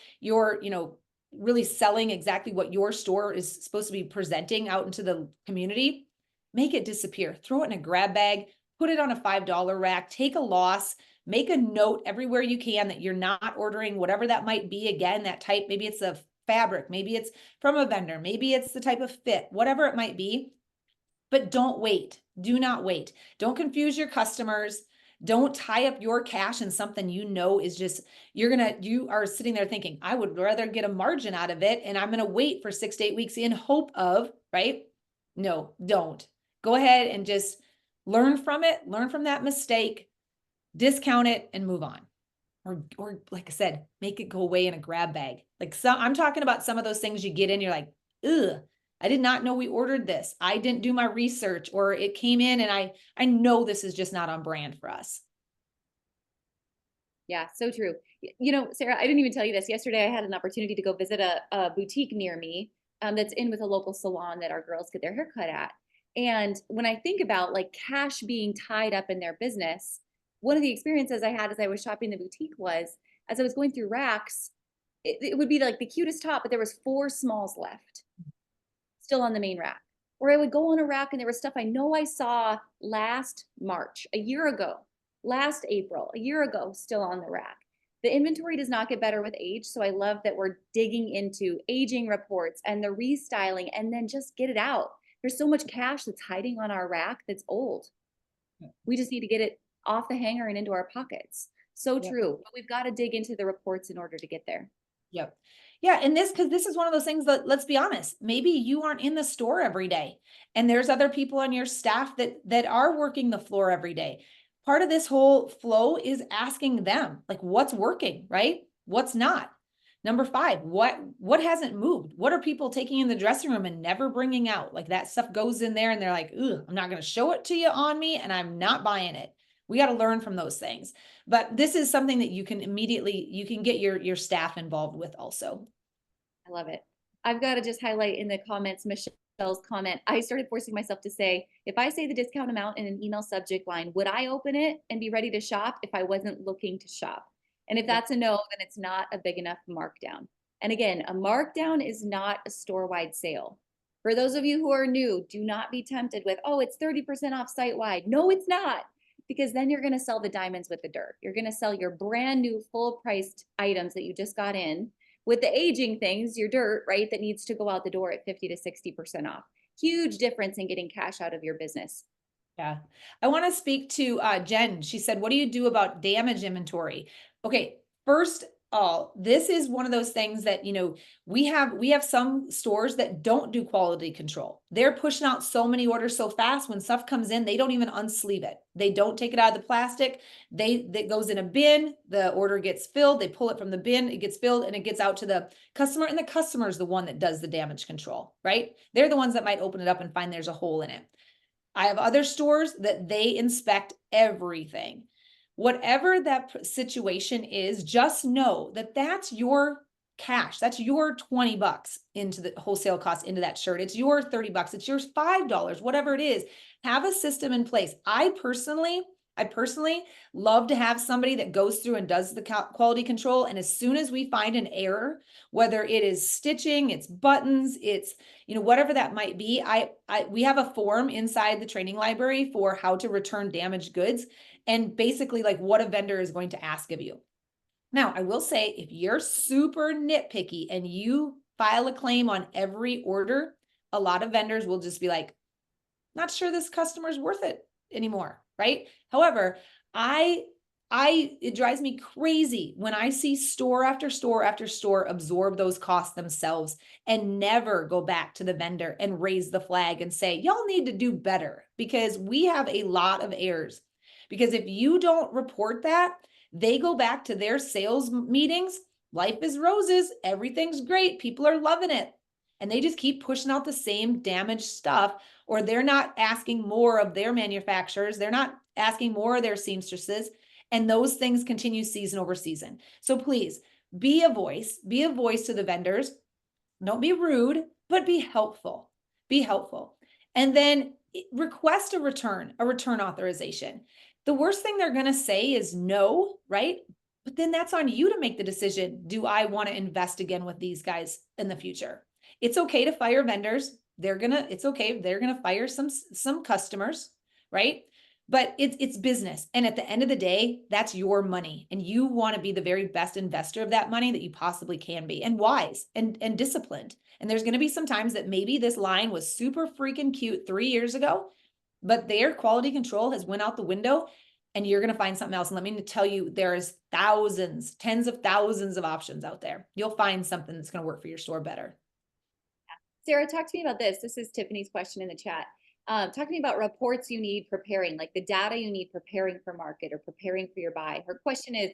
really selling exactly what your store is supposed to be presenting out into the community, make it disappear. Throw it in a grab bag, put it on a $5 rack, take a loss, make a note everywhere you can that you're not ordering whatever that might be. Again, that type, maybe it's a fabric, maybe it's from a vendor, maybe it's the type of fit, whatever it might be. But don't wait. Do not wait. Don't confuse your customers. Don't tie up your cash in something you know is just, you are sitting there thinking, I would rather get a margin out of it and I'm going to wait for 6 to 8 weeks in hope of, right? No, don't. Go ahead and just learn from it, learn from that mistake, discount it and move on. Or like I said, make it go away in a grab bag. I'm talking about some of those things you get in, you're like, ugh, I did not know we ordered this. I didn't do my research, or it came in and I know this is just not on brand for us. Yeah, so true. Sarah, I didn't even tell you this. Yesterday, I had an opportunity to go visit a boutique near me that's in with a local salon that our girls get their hair cut at. And when I think about like cash being tied up in their business, one of the experiences I had as I was shopping the boutique was, as I was going through racks, it would be like the cutest top, but there was 4 smalls left still on the main rack. Or I would go on a rack and there was stuff I know I saw last March, a year ago, last April, a year ago, still on the rack. The inventory does not get better with age. So I love that we're digging into aging reports and the restyling and then just get it out. There's so much cash that's hiding on our rack that's old. We just need to get it off the hanger and into our pockets. So true. But we've got to dig into the reports in order to get there. Yep. Yeah. And because this is one of those things that, let's be honest, maybe you aren't in the store every day and there's other people on your staff that are working the floor every day. Part of this whole flow is asking them like, what's working, right? What's not? Number 5, what hasn't moved? What are people taking in the dressing room and never bringing out? Like that stuff goes in there and they're like, ugh, I'm not going to show it to you on me and I'm not buying it. We got to learn from those things. But this is something that you can get your staff involved with also. I love it. I've got to just highlight in the comments, Michelle's comment. I started forcing myself to say, if I say the discount amount in an email subject line, would I open it and be ready to shop if I wasn't looking to shop? And if that's a no, then it's not a big enough markdown. And again, a markdown is not a store-wide sale. For those of you who are new, do not be tempted with, oh, it's 30% off site-wide. No, it's not. Because then you're going to sell the diamonds with the dirt. You're going to sell your brand new full priced items that you just got in with the aging things, your dirt, right? That needs to go out the door at 50 to 60% off. Huge difference in getting cash out of your business. Yeah. I want to speak to Jen. She said, what do you do about damage inventory? Okay. First all, this is one of those things that, we have some stores that don't do quality control. They're pushing out so many orders so fast. When stuff comes in, they don't even unsleeve it. They don't take it out of the plastic. That goes in a bin. The order gets filled. They pull it from the bin. It gets filled and it gets out to the customer, and the customer is the one that does the damage control, right? They're the ones that might open it up and find there's a hole in it. I have other stores that they inspect everything. Whatever that situation is, just know that that's your cash. That's your $20 into the wholesale cost into that shirt. It's your $30. It's yours $5, whatever it is. Have a system in place. I personally love to have somebody that goes through and does the quality control. And as soon as we find an error, whether it is stitching, it's buttons, it's, whatever that might be, we have a form inside the training library for how to return damaged goods and basically like what a vendor is going to ask of you. Now, I will say, if you're super nitpicky and you file a claim on every order, a lot of vendors will just be like, not sure this customer's worth it anymore, right? However, it drives me crazy when I see store after store after store absorb those costs themselves and never go back to the vendor and raise the flag and say, y'all need to do better, because we have a lot of errors. Because if you don't report that, They go back to their sales meetings. Life is roses. Everything's great. People are loving it. And they just keep pushing out the same damaged stuff, or they're not asking more of their manufacturers. They're not asking more of their seamstresses. And those things continue season over season. So please be a voice to the vendors. Don't be rude, but be helpful. Be helpful. And then request a return authorization. The worst thing they're going to say is no, right? But then that's on you to make the decision. Do I want to invest again with these guys in the future? It's okay to fire vendors. It's okay. They're going to fire some customers, right? But it's business. And at the end of the day, that's your money. And you want to be the very best investor of that money that you possibly can be, and wise and disciplined. And there's going to be some times that maybe this line was super freaking cute 3 years ago, but their quality control has went out the window, and you're going to find something else. And let me tell you, there's thousands, tens of thousands of options out there. You'll find something that's going to work for your store better. Sarah, talk to me about this. This is Tiffany's question in the chat. Talk to me about reports you need preparing, like the data you need preparing for market or preparing for your buy. Her question is,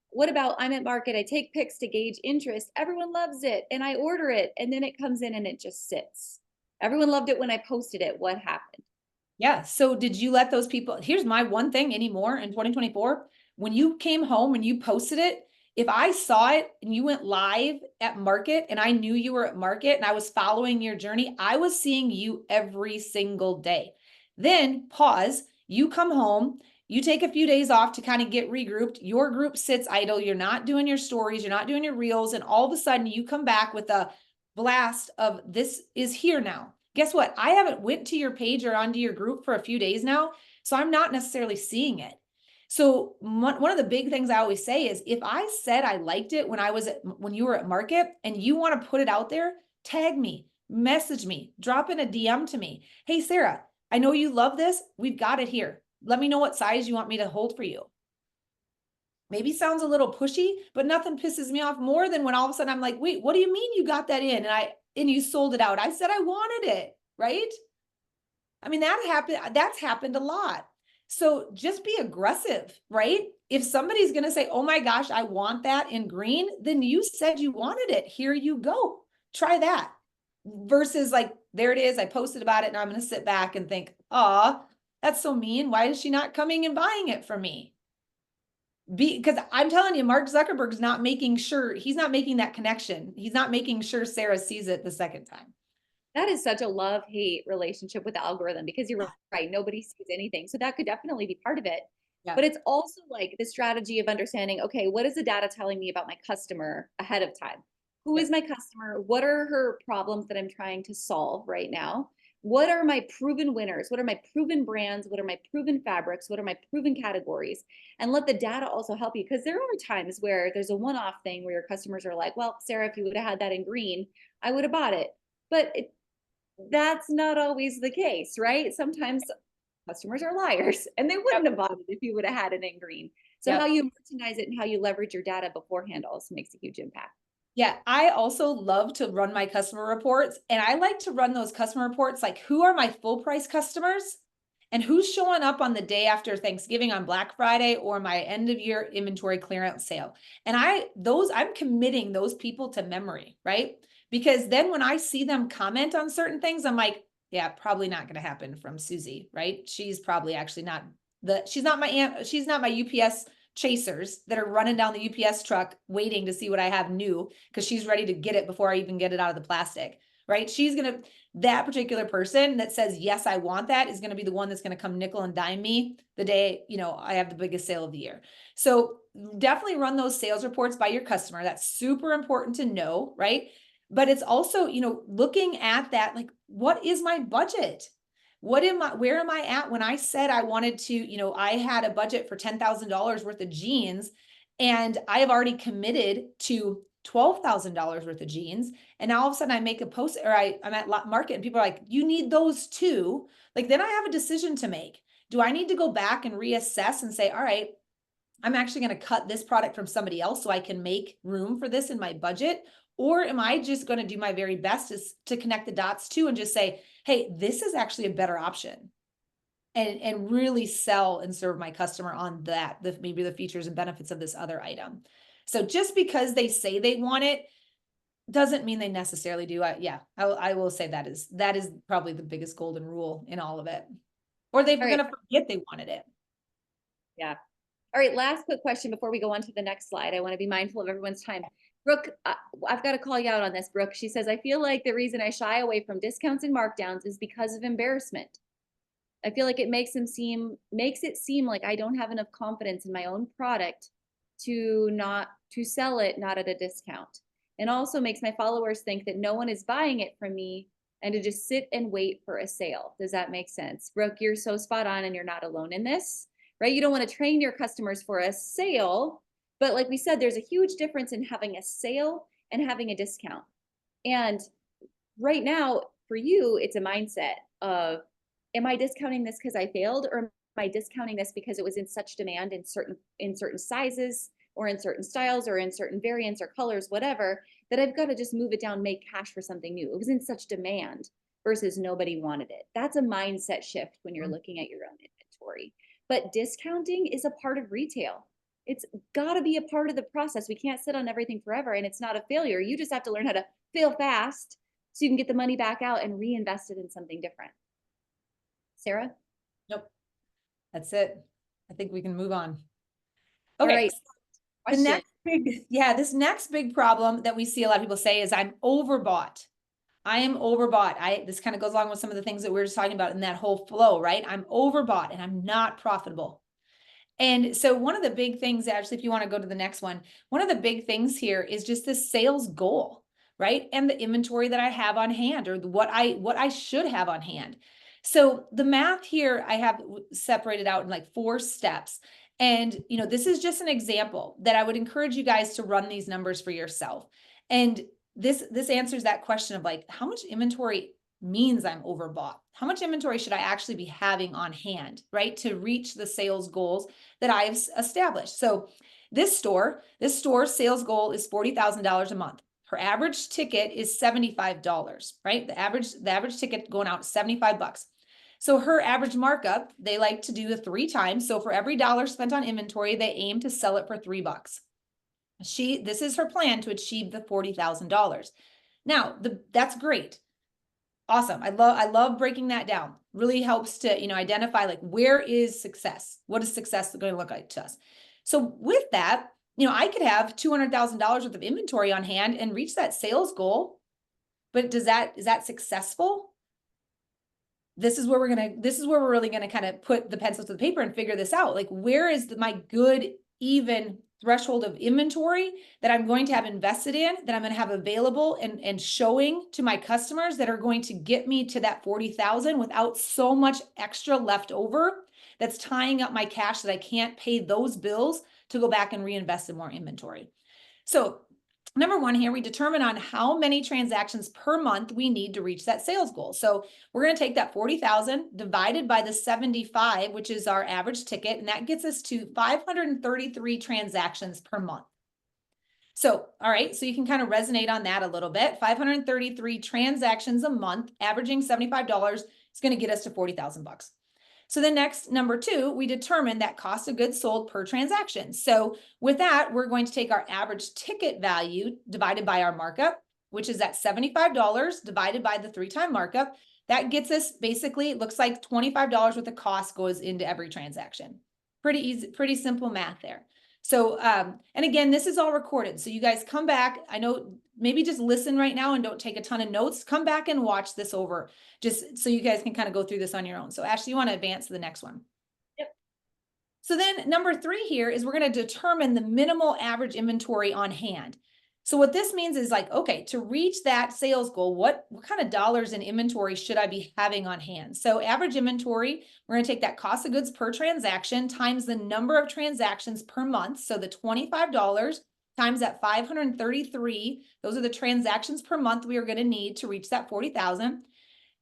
what about I'm at market, I take pics to gauge interest, everyone loves it, and I order it, and then it comes in and it just sits. Everyone loved it when I posted it. What happened? Yeah. So did you let those people, here's my one thing anymore in 2024, when you came home and you posted it, if I saw it and you went live at market and I knew you were at market and I was following your journey, I was seeing you every single day. Then pause, you come home, you take a few days off to kind of get regrouped. Your group sits idle. You're not doing your stories. You're not doing your reels. And all of a sudden you come back with a blast of this is here now. Guess what? I haven't went to your page or onto your group for a few days now. So I'm not necessarily seeing it. So one of the big things I always say is if I said I liked it when you were at market and you want to put it out there, tag me, message me, drop in a DM to me. Hey, Sarah, I know you love this. We've got it here. Let me know what size you want me to hold for you. Maybe sounds a little pushy, but nothing pisses me off more than when all of a sudden I'm like, wait, what do you mean you got that in? And you sold it out. I said I wanted it, right? I mean, that's happened a lot. So just be aggressive, right? If somebody's going to say, oh my gosh, I want that in green, then you said you wanted it. Here you go. Try that. Versus like, there it is. I posted about it and I'm going to sit back and think, oh, that's so mean. Why is she not coming and buying it from me? Because I'm telling you, Mark Zuckerberg's not making sure, he's not making that connection. He's not making sure Sarah sees it the second time. That is such a love-hate relationship with the algorithm, because you're right, nobody sees anything. So that could definitely be part of it. Yeah. But it's also like the strategy of understanding, okay, what is the data telling me about my customer ahead of time? Who is my customer? What are her problems that I'm trying to solve right now? What are my proven winners? What are my proven brands? What are my proven fabrics? What are my proven categories? And let the data also help you, because there are times where there's a one-off thing where your customers are like, well, Sarah, if you would have had that in green, I would have bought it. But that's not always the case, right? Sometimes customers are liars and they wouldn't have bought it if you would have had it in green. So how you merchandise it and how you leverage your data beforehand also makes a huge impact. Yeah, I also love to run my customer reports, and I like to run those customer reports like who are my full price customers and who's showing up on the day after Thanksgiving on Black Friday or my end of year inventory clearance sale. And I'm committing those people to memory, right? Because then when I see them comment on certain things, I'm like, yeah, probably not going to happen from Susie, right? She's probably actually she's not my UPS chasers that are running down the UPS truck waiting to see what I have new because she's ready to get it before I even get it out of the plastic, right? That particular person that says, yes, I want that is going to be the one that's going to come nickel and dime me the day, I have the biggest sale of the year. So definitely run those sales reports by your customer. That's super important to know, right? But it's also, looking at that, like, what is my budget? Where am I at when I said I wanted to, I had a budget for $10,000 worth of jeans and I have already committed to $12,000 worth of jeans. And now all of a sudden I make a post or I'm at market and people are like, you need those too. Like, then I have a decision to make. Do I need to go back and reassess and say, all right, I'm actually going to cut this product from somebody else so I can make room for this in my budget? Or am I just going to do my very best to connect the dots too and just say, hey, this is actually a better option. and really sell and serve my customer on that, maybe the features and benefits of this other item. So just because they say they want it doesn't mean they necessarily do. I will say that is probably the biggest golden rule in all of it. Or they're All right. going to forget they wanted it. Yeah. All right, last quick question before we go on to the next slide. I want to be mindful of everyone's time. Brooke, I've got to call you out on this, Brooke. She says, I feel like the reason I shy away from discounts and markdowns is because of embarrassment. I feel like it makes it seem like I don't have enough confidence in my own product to sell it not at a discount. And also makes my followers think that no one is buying it from me and to just sit and wait for a sale. Does that make sense? Brooke, you're so spot on and you're not alone in this, right? You don't want to train your customers for a sale, but like we said, there's a huge difference in having a sale and having a discount. And right now for you, it's a mindset of, am I discounting this because I failed, or am I discounting this because it was in such demand in certain sizes or in certain styles or in certain variants or colors, whatever, that I've got to just move it down, make cash for something new. It was in such demand versus nobody wanted it. That's a mindset shift when you're looking at your own inventory. But discounting is a part of retail. It's got to be a part of the process. We can't sit on everything forever, and it's not a failure. You just have to learn how to fail fast so you can get the money back out and reinvest it in something different. Sarah? Nope. That's it. I think we can move on. All Okay. right. This next big problem that we see a lot of people say is I'm overbought. I am overbought. This kind of goes along with some of the things that we were just talking about in that whole flow, right? I'm overbought and I'm not profitable. And so one of the big things, actually, if you want to go to the next one, one of the big things here is just the sales goal, right? And the inventory that I have on hand, or what I should have on hand. So the math here, I have separated out in like 4 steps. And, this is just an example that I would encourage you guys to run these numbers for yourself. And this answers that question of like, how much inventory means I'm overbought? How much inventory should I actually be having on hand, right? To reach the sales goals that I've established. So this store sales goal is $40,000 a month. Her average ticket is $75, right? The average ticket going out $75. So her average markup, they like to do the 3 times. So for every dollar spent on inventory, they aim to sell it for $3. This is her plan to achieve the $40,000. Now, that's great. Awesome. I love breaking that down. Really helps to, identify like, where is success? What is success going to look like to us? So with that, I could have $200,000 worth of inventory on hand and reach that sales goal. But is that successful? This is where we're really going to kind of put the pencil to the paper and figure this out. Like, where is my good, even threshold of inventory that I'm going to have invested in, that I'm going to have available and showing to my customers, that are going to get me to that 40,000 without so much extra left over that's tying up my cash that I can't pay those bills to go back and reinvest in more inventory. So number 1 here, we determine on how many transactions per month we need to reach that sales goal. So we're going to take that 40,000 divided by the 75, which is our average ticket, and that gets us to 533 transactions per month. So, all right, so you can kind of resonate on that a little bit. 533 transactions a month, averaging $75 is going to get us to $40,000. So the next, number 2, we determine that cost of goods sold per transaction. So with that, we're going to take our average ticket value divided by our markup, which is at $75 divided by the 3-time markup. That gets us, basically, it looks like $25 worth of cost goes into every transaction. Pretty easy, pretty simple math there. So, and again, this is all recorded. So you guys come back. I know maybe just listen right now and don't take a ton of notes. Come back and watch this over just so you guys can kind of go through this on your own. So Ashley, you want to advance to the next one? Yep. So then number 3 here is we're going to determine the minimal average inventory on hand. So what this means is like, okay, to reach that sales goal, what kind of dollars in inventory should I be having on hand? So average inventory, we're going to take that cost of goods per transaction times the number of transactions per month. So the $25 times that 533, those are the transactions per month we are going to need to reach that 40,000.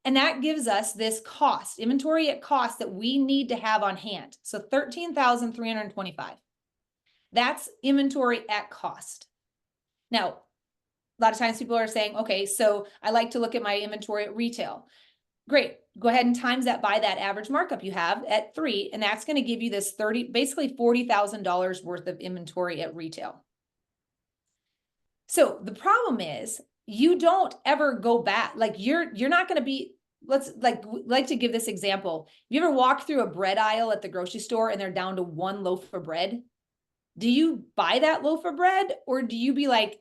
And that gives us this cost, inventory at cost, that we need to have on hand. So 13,325. That's inventory at cost. Now, a lot of times people are saying, okay, so I like to look at my inventory at retail. Great. Go ahead and times that by that average markup you have at 3, and that's going to give you this basically $40,000 worth of inventory at retail. So the problem is you don't ever go back. Like you're not going to be, let's like to give this example. You ever walk through a bread aisle at the grocery store and they're down to 1 loaf of bread? Do you buy that loaf of bread, or do you be like,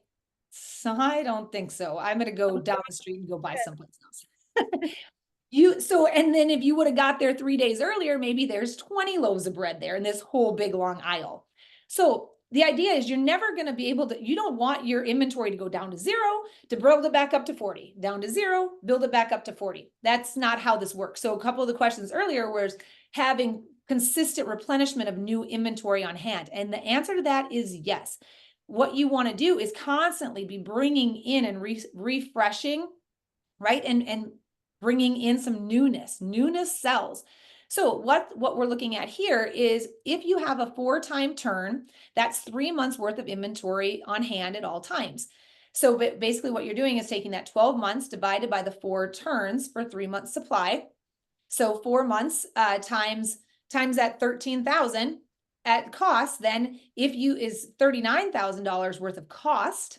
so I don't think so. I'm going to go down the street and go buy someplace else. And then if you would have got there 3 days earlier, maybe there's 20 loaves of bread there in this whole big long aisle. So the idea is you're never going to be able to, you don't want your inventory to go down to 0 to build it back up to 40, down to 0, build it back up to 40. That's not how this works. So a couple of the questions earlier was having consistent replenishment of new inventory on hand. And the answer to that is yes. What you want to do is constantly be bringing in and refreshing, right? And bringing in some newness. Newness sells. So what we're looking at here is if you have a 4-time turn, that's 3 months worth of inventory on hand at all times. So basically what you're doing is taking that 12 months divided by the 4 turns for 3 months supply. So 4 months times that 13,000 at cost, then if you is $39,000 worth of cost.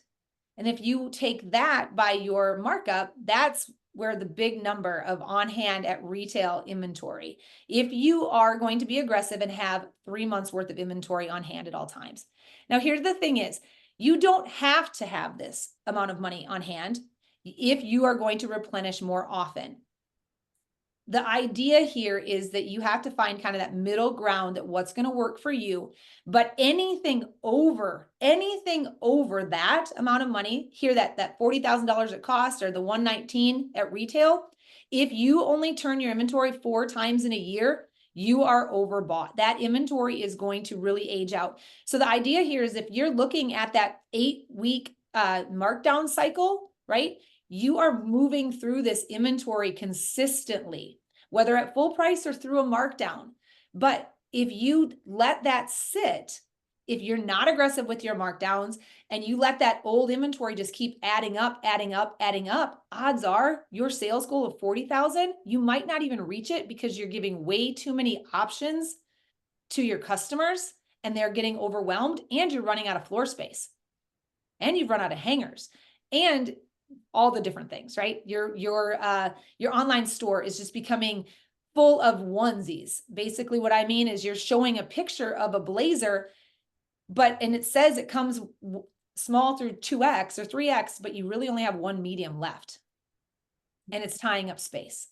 And if you take that by your markup, that's where the big number of on hand at retail inventory, if you are going to be aggressive and have 3 months worth of inventory on hand at all times. Now, here's the thing is, you don't have to have this amount of money on hand if you are going to replenish more often. The idea here is that you have to find kind of that middle ground that what's going to work for you, but anything over that amount of money here, that $40,000 at cost or the $119 at retail, if you only turn your inventory 4 times in a year, you are overbought. That inventory is going to really age out. So the idea here is if you're looking at that 8-week markdown cycle, right? You are moving through this inventory consistently, whether at full price or through a markdown. But if you let that sit, if you're not aggressive with your markdowns and you let that old inventory just keep adding up, odds are your sales goal of 40,000, you might not even reach it because you're giving way too many options to your customers and they're getting overwhelmed, and you're running out of floor space and you've run out of hangers and all the different things, right? Your online store is just becoming full of onesies. Basically what I mean is you're showing a picture of a blazer, and it says it comes small through 2X or 3X, but you really only have 1 medium left. And it's tying up space.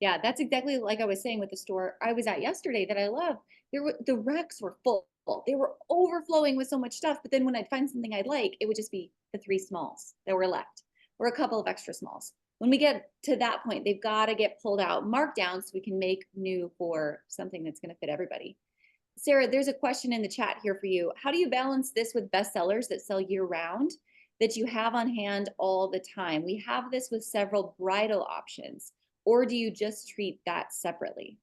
Yeah, that's exactly like I was saying with the store I was at yesterday that I love. The racks were full. They were overflowing with so much stuff. But then when I'd find something I'd like, it would just be the 3 smalls that were left or a couple of extra smalls. When we get to that point, they've got to get pulled out, marked down so we can make new for something that's going to fit everybody. Sarah, there's a question in the chat here for you. How do you balance this with bestsellers that sell year round that you have on hand all the time? We have this with several bridal options. Or do you just treat that separately?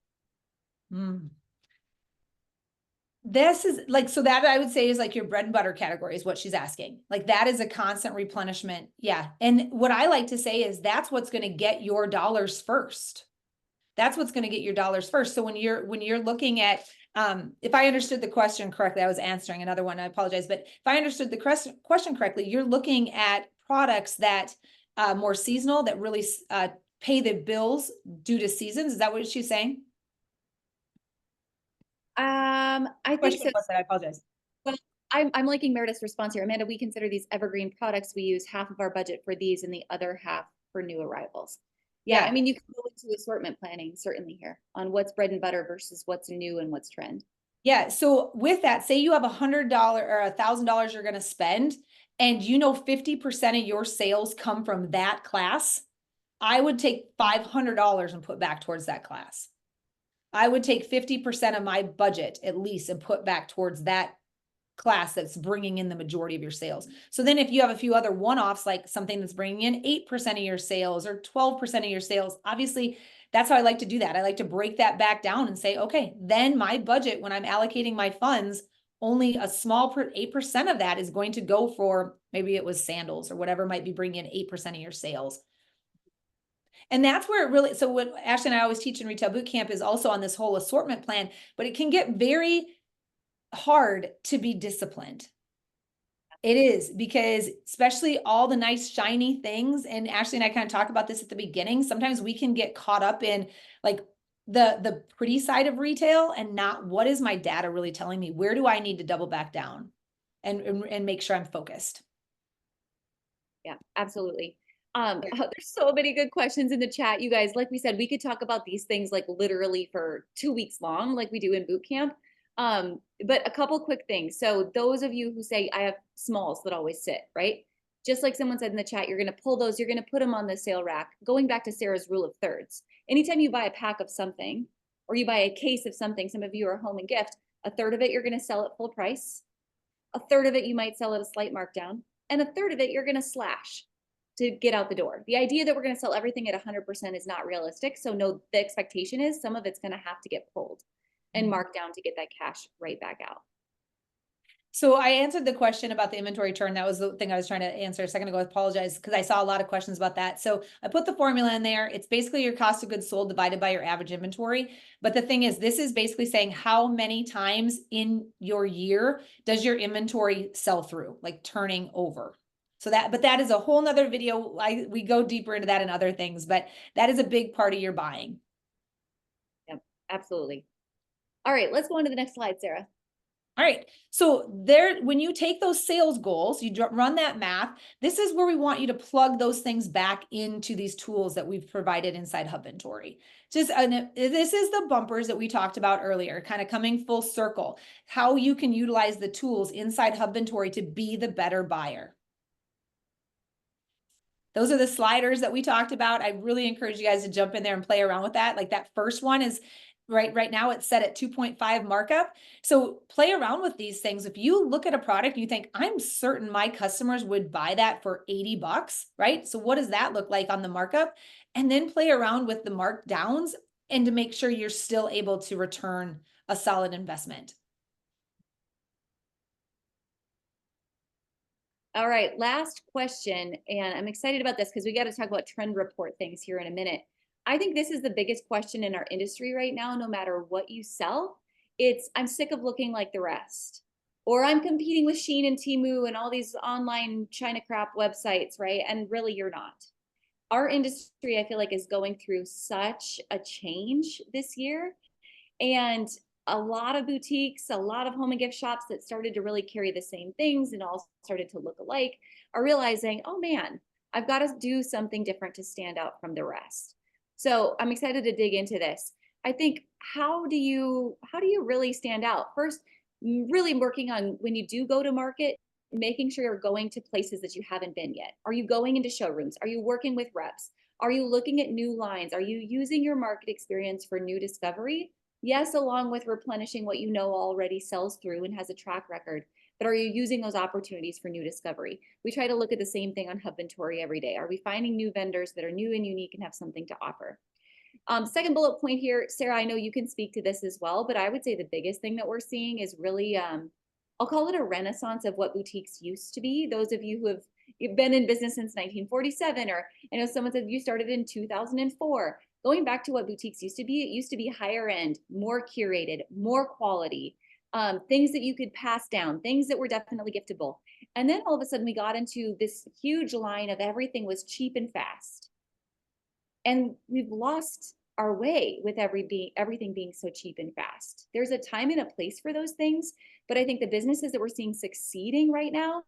This is like, so that I would say is like your bread and butter category is what she's asking. Like that is a constant replenishment. Yeah. And what I like to say is that's what's going to get your dollars first. That's what's going to get your dollars first. So when you're looking at, if I understood the question correctly, I was answering another one, I apologize. But if I understood the question correctly, you're looking at products that more seasonal, that really pay the bills due to seasons. Is that what she's saying? I think so. I apologize. Well, I'm liking Meredith's response here. Amanda, we consider these evergreen products. We use half of our budget for these and the other half for new arrivals. Yeah, I mean, you can go into assortment planning certainly here on what's bread and butter versus what's new and what's trend. Yeah. So with that, say you have $100 or $1,000 you're going to spend, and 50% of your sales come from that class. I would take $500 and put back towards that class. I would take 50% of my budget at least and put back towards that class that's bringing in the majority of your sales. So then if you have a few other one-offs, like something that's bringing in 8% of your sales or 12% of your sales, obviously that's how I like to do that. I like to break that back down and say, okay, then my budget, when I'm allocating my funds, only a small 8% of that is going to go for, maybe it was sandals or whatever might be bringing in 8% of your sales. And that's where it really, so what Ashley and I always teach in Retail Boot Camp is also on this whole assortment plan, but it can get very hard to be disciplined. It is, because especially all the nice shiny things, and Ashley and I kind of talk about this at the beginning, sometimes we can get caught up in like the pretty side of retail and not what is my data really telling me? Where do I need to double back down and make sure I'm focused? Yeah, absolutely. There's so many good questions in the chat, you guys. Like we said, we could talk about these things like literally for 2 weeks long, like we do in boot camp. But a couple quick things. So those of you who say I have smalls that always sit, right? Just like someone said in the chat, you're going to pull those, you're going to put them on the sale rack. Going back to Sarah's rule of thirds. Anytime you buy a pack of something or you buy a case of something, some of you are home and gift, a third of it you're going to sell at full price. A third of it you might sell at a slight markdown, and a third of it you're going to slash to get out the door. The idea that we're going to sell everything at 100% is not realistic. So no, the expectation is some of it's going to have to get pulled and marked down to get that cash right back out. So I answered the question about the inventory turn. That was the thing I was trying to answer a second ago. I apologize because I saw a lot of questions about that. So I put the formula in there. It's basically your cost of goods sold divided by your average inventory. But the thing is, this is basically saying how many times in your year does your inventory sell through, like turning over. So but that is a whole nother video. We go deeper into that and other things, but that is a big part of your buying. Yep, absolutely. All right, let's go on to the next slide, Sarah. All right, so there, when you take those sales goals, you run that math, this is where we want you to plug those things back into these tools that we've provided inside Hubventory. This is the bumpers that we talked about earlier, kind of coming full circle, how you can utilize the tools inside Hubventory to be the better buyer. Those are the sliders that we talked about. I really encourage you guys to jump in there and play around with that. Like that first one is right now it's set at 2.5 markup. So play around with these things. If you look at a product, you think, I'm certain my customers would buy that for $80, right? So what does that look like on the markup? And then play around with the markdowns and to make sure you're still able to return a solid investment. All right, last question. And I'm excited about this because we got to talk about trend report things here in a minute. I think this is the biggest question in our industry right now, no matter what you sell. It's, I'm sick of looking like the rest. Or I'm competing with Shein and Temu and all these online China crap websites, right? And really you're not. Our industry, I feel like, is going through such a change this year. And a lot of boutiques, a lot of home and gift shops that started to really carry the same things and all started to look alike are realizing, oh man, I've got to do something different to stand out from the rest. So I'm excited to dig into this. I think, how do you really stand out? First, really working on when you do go to market, making sure you're going to places that you haven't been yet. Are you going into showrooms? Are you working with reps? Are you looking at new lines? Are you using your market experience for new discovery? Yes, along with replenishing what you know already sells through and has a track record, but are you using those opportunities for new discovery? We try to look at the same thing on Hubventory every day. Are we finding new vendors that are new and unique and have something to offer? Second bullet point here, Sarah, I know you can speak to this as well, but I would say the biggest thing that we're seeing is really, I'll call it a renaissance of what boutiques used to be. Those of you who have been in business since 1947, or I know someone said you started in 2004. Going back to what boutiques used to be, it used to be higher end, more curated, more quality, things that you could pass down, things that were definitely giftable. And then all of a sudden we got into this huge line of everything was cheap and fast. And we've lost our way with everything being so cheap and fast. There's a time and a place for those things, but I think the businesses that we're seeing succeeding right now,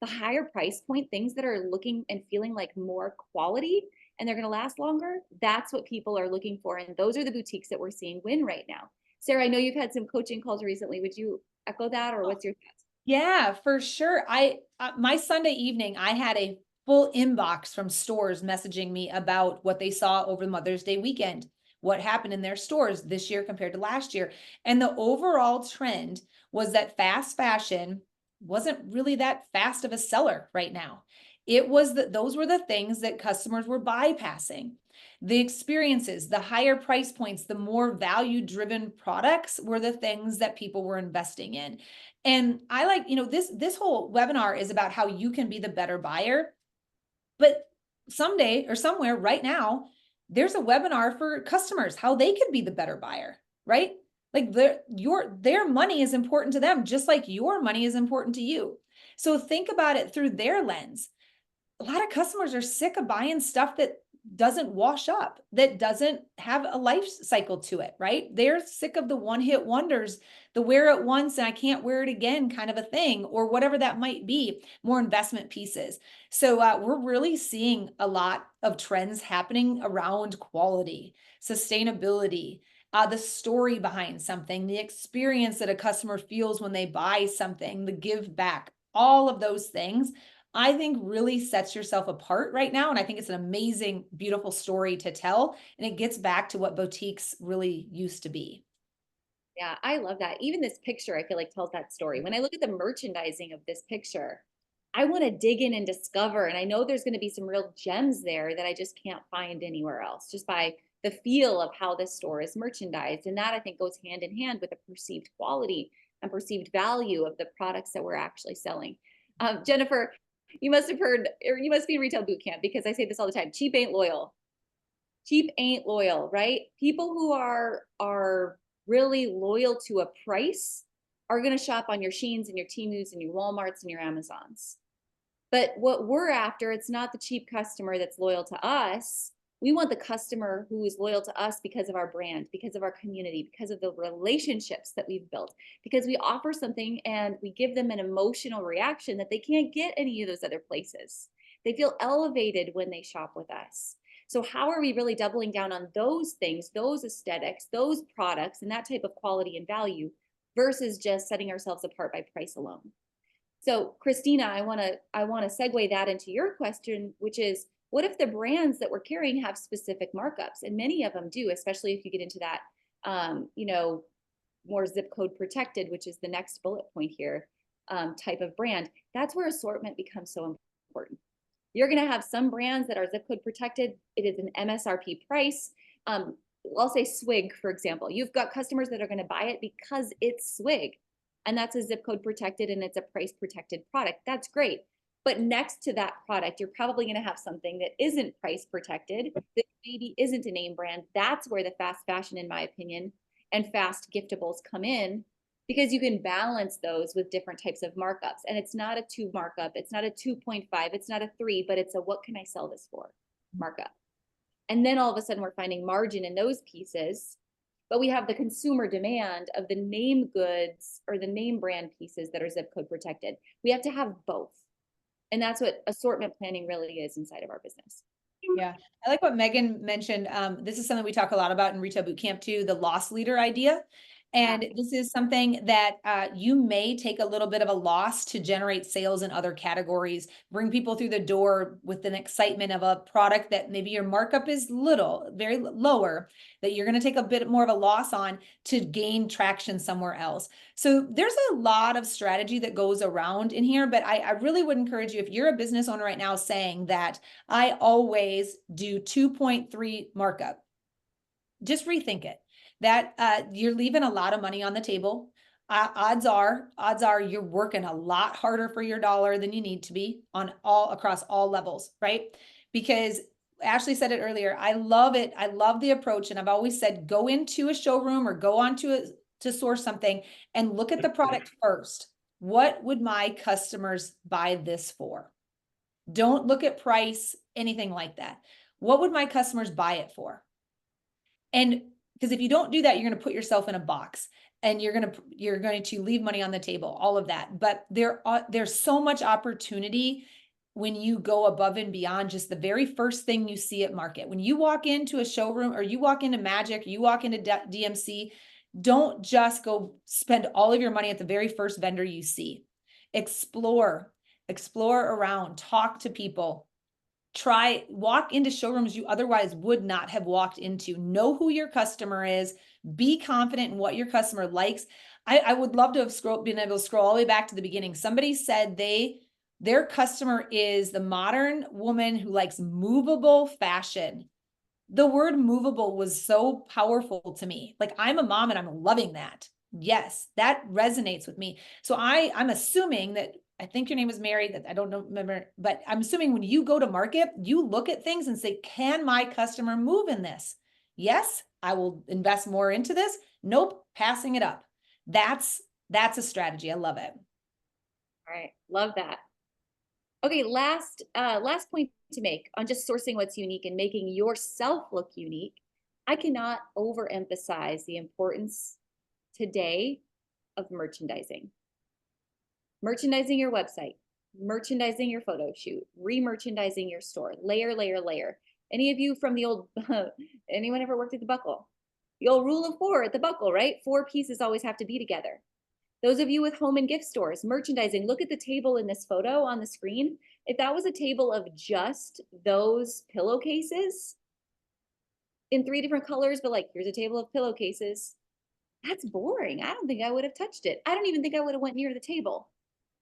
the higher price point, things that are looking and feeling like more quality, and they're going to last longer, that's what people are looking for. And those are the boutiques that we're seeing win right now. Sarah, I know you've had some coaching calls recently. Would you echo that, or what's your thoughts? Yeah, for sure. My Sunday evening, I had a full inbox from stores messaging me about what they saw over Mother's Day weekend, what happened in their stores this year compared to last year. And the overall trend was that fast fashion wasn't really that fast of a seller right now. It was that those were the things that customers were bypassing. The experiences, the higher price points, the more value-driven products were the things that people were investing in. And I like, this whole webinar is about how you can be the better buyer. But someday or somewhere right now, there's a webinar for customers, how they can be the better buyer, right? Like their money is important to them, just like your money is important to you. So think about it through their lens. A lot of customers are sick of buying stuff that doesn't wash up, that doesn't have a life cycle to it, right? They're sick of the one-hit wonders, the wear it once and I can't wear it again kind of a thing, or whatever that might be, more investment pieces. So we're really seeing a lot of trends happening around quality, sustainability, the story behind something, the experience that a customer feels when they buy something, the give back, all of those things, I think really sets yourself apart right now. And I think it's an amazing, beautiful story to tell. And it gets back to what boutiques really used to be. Yeah, I love that. Even this picture, I feel like tells that story. When I look at the merchandising of this picture, I want to dig in and discover. And I know there's going to be some real gems there that I just can't find anywhere else, just by the feel of how this store is merchandised. And that I think goes hand in hand with the perceived quality and perceived value of the products that we're actually selling. Jennifer, you must have heard, or you must be in retail boot camp, because I say this all the time: cheap ain't loyal. Cheap ain't loyal, right? People who are really loyal to a price are going to shop on your Sheins and your Temus and your Walmarts and your Amazons. But what we're after, it's not the cheap customer that's loyal to us. We want the customer who is loyal to us because of our brand, because of our community, because of the relationships that we've built, because we offer something and we give them an emotional reaction that they can't get any of those other places. They feel elevated when they shop with us. So how are we really doubling down on those things, those aesthetics, those products, and that type of quality and value, versus just setting ourselves apart by price alone? So Christina, I want to segue that into your question, which is, what if the brands that we're carrying have specific markups? And many of them do, especially if you get into that, more zip code protected, which is the next bullet point here, type of brand. That's where assortment becomes so important. You're going to have some brands that are zip code protected. It is an MSRP price. I'll say Swig, for example. You've got customers that are going to buy it because it's Swig, and that's a zip code protected and it's a price protected product. That's great. But next to that product, you're probably going to have something that isn't price protected, that maybe isn't a name brand. That's where the fast fashion, in my opinion, and fast giftables come in, because you can balance those with different types of markups. And it's not a 2 markup. It's not a 2.5. It's not a 3, but it's a what can I sell this for markup. And then all of a sudden we're finding margin in those pieces, but we have the consumer demand of the name goods or the name brand pieces that are zip code protected. We have to have both. And that's what assortment planning really is inside of our business. Yeah, I like what Megan mentioned. This is something we talk a lot about in Retail Bootcamp too, the loss leader idea. And this is something that you may take a little bit of a loss to generate sales in other categories, bring people through the door with an excitement of a product that maybe your markup is very lower, that you're going to take a bit more of a loss on to gain traction somewhere else. So there's a lot of strategy that goes around in here, but I really would encourage you, if you're a business owner right now saying that I always do 2.3 markup, just rethink it. That you're leaving a lot of money on the table. Odds are you're working a lot harder for your dollar than you need to be across all levels, right? Because Ashley said it earlier. I love it. I love the approach. And I've always said, go into a showroom or go onto to source something and look at the product first. What would my customers buy this for? Don't look at price, anything like that. What would my customers buy it for? And because if you don't do that, you're going to put yourself in a box and you're going to leave money on the table, all of that. But there's so much opportunity when you go above and beyond just the very first thing you see at market. When you walk into a showroom or you walk into Magic, you walk into DMC, don't just go spend all of your money at the very first vendor you see. Explore around, talk to people. Walk into showrooms you otherwise would not have walked into. Know who your customer is. Be confident in what your customer likes. I would love to have been able to scroll all the way back to the beginning. Somebody said their customer is the modern woman who likes movable fashion. The word movable was so powerful to me. Like, I'm a mom and I'm loving that. Yes, that resonates with me. So I'm assuming that I think your name is Mary, that I don't know, remember, but I'm assuming when you go to market, you look at things and say, can my customer move in this? Yes, I will invest more into this. Nope, passing it up. That's a strategy. I love it. All right, love that. Okay, last point to make on just sourcing what's unique and making yourself look unique. I cannot overemphasize the importance today of merchandising. Merchandising your website, merchandising your photo shoot, re-merchandising your store, layer, layer, layer. Any of you from the old, anyone ever worked at the Buckle? The old rule of 4 at the Buckle, right? 4 pieces always have to be together. Those of you with home and gift stores, merchandising, look at the table in this photo on the screen. If that was a table of just those pillowcases in 3 different colors, but like, here's a table of pillowcases, that's boring. I don't think I would have touched it. I don't even think I would have went near the table.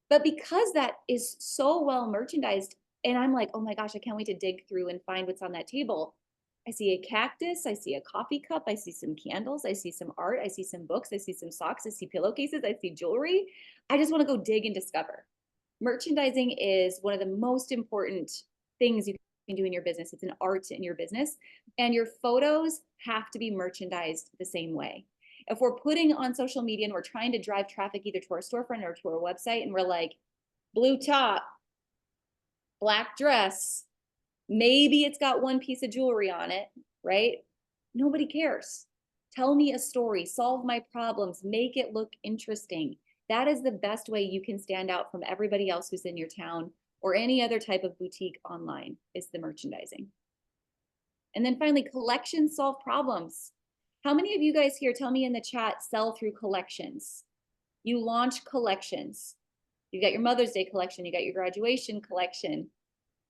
But because that is so well merchandised, and I'm like, oh my gosh, I can't wait to dig through and find what's on that table. I see a cactus, I see a coffee cup, I see some candles, I see some art, I see some books, I see some socks, I see pillowcases, I see jewelry. I just want to go dig and discover. Merchandising is one of the most important things you can do in your business. It's an art in your business, and your photos have to be merchandised the same way. If we're putting on social media and we're trying to drive traffic either to our storefront or to our website, and we're like, blue top, black dress, maybe it's got 1 piece of jewelry on it, right? Nobody cares. Tell me a story, solve my problems, make it look interesting. That is the best way you can stand out from everybody else who's in your town or any other type of boutique online, is the merchandising. And then finally, collections solve problems. How many of you guys here, tell me in the chat, sell through collections? You launch collections. You got your Mother's Day collection, you got your graduation collection,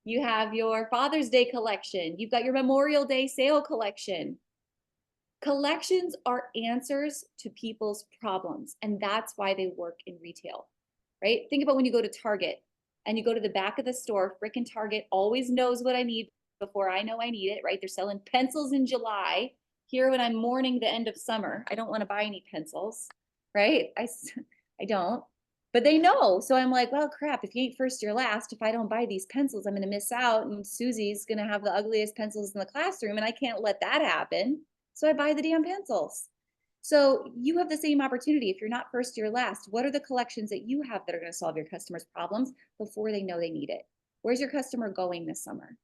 you have your Father's Day collection, you've got your Memorial Day sale collection. Collections are answers to people's problems, and that's why they work in retail, right? Think about when you go to Target and you go to the back of the store, frickin' Target always knows what I need before I know I need it, right? They're selling pencils in July. Here when I'm mourning the end of summer, I don't want to buy any pencils, right? I don't, but they know. So I'm like, well, crap, if you ain't first, you're last. If I don't buy these pencils, I'm going to miss out. And Susie's going to have the ugliest pencils in the classroom, and I can't let that happen. So I buy the damn pencils. So you have the same opportunity. If you're not first, you're last. What are the collections that you have that are going to solve your customers' problems before they know they need it? Where's your customer going this summer?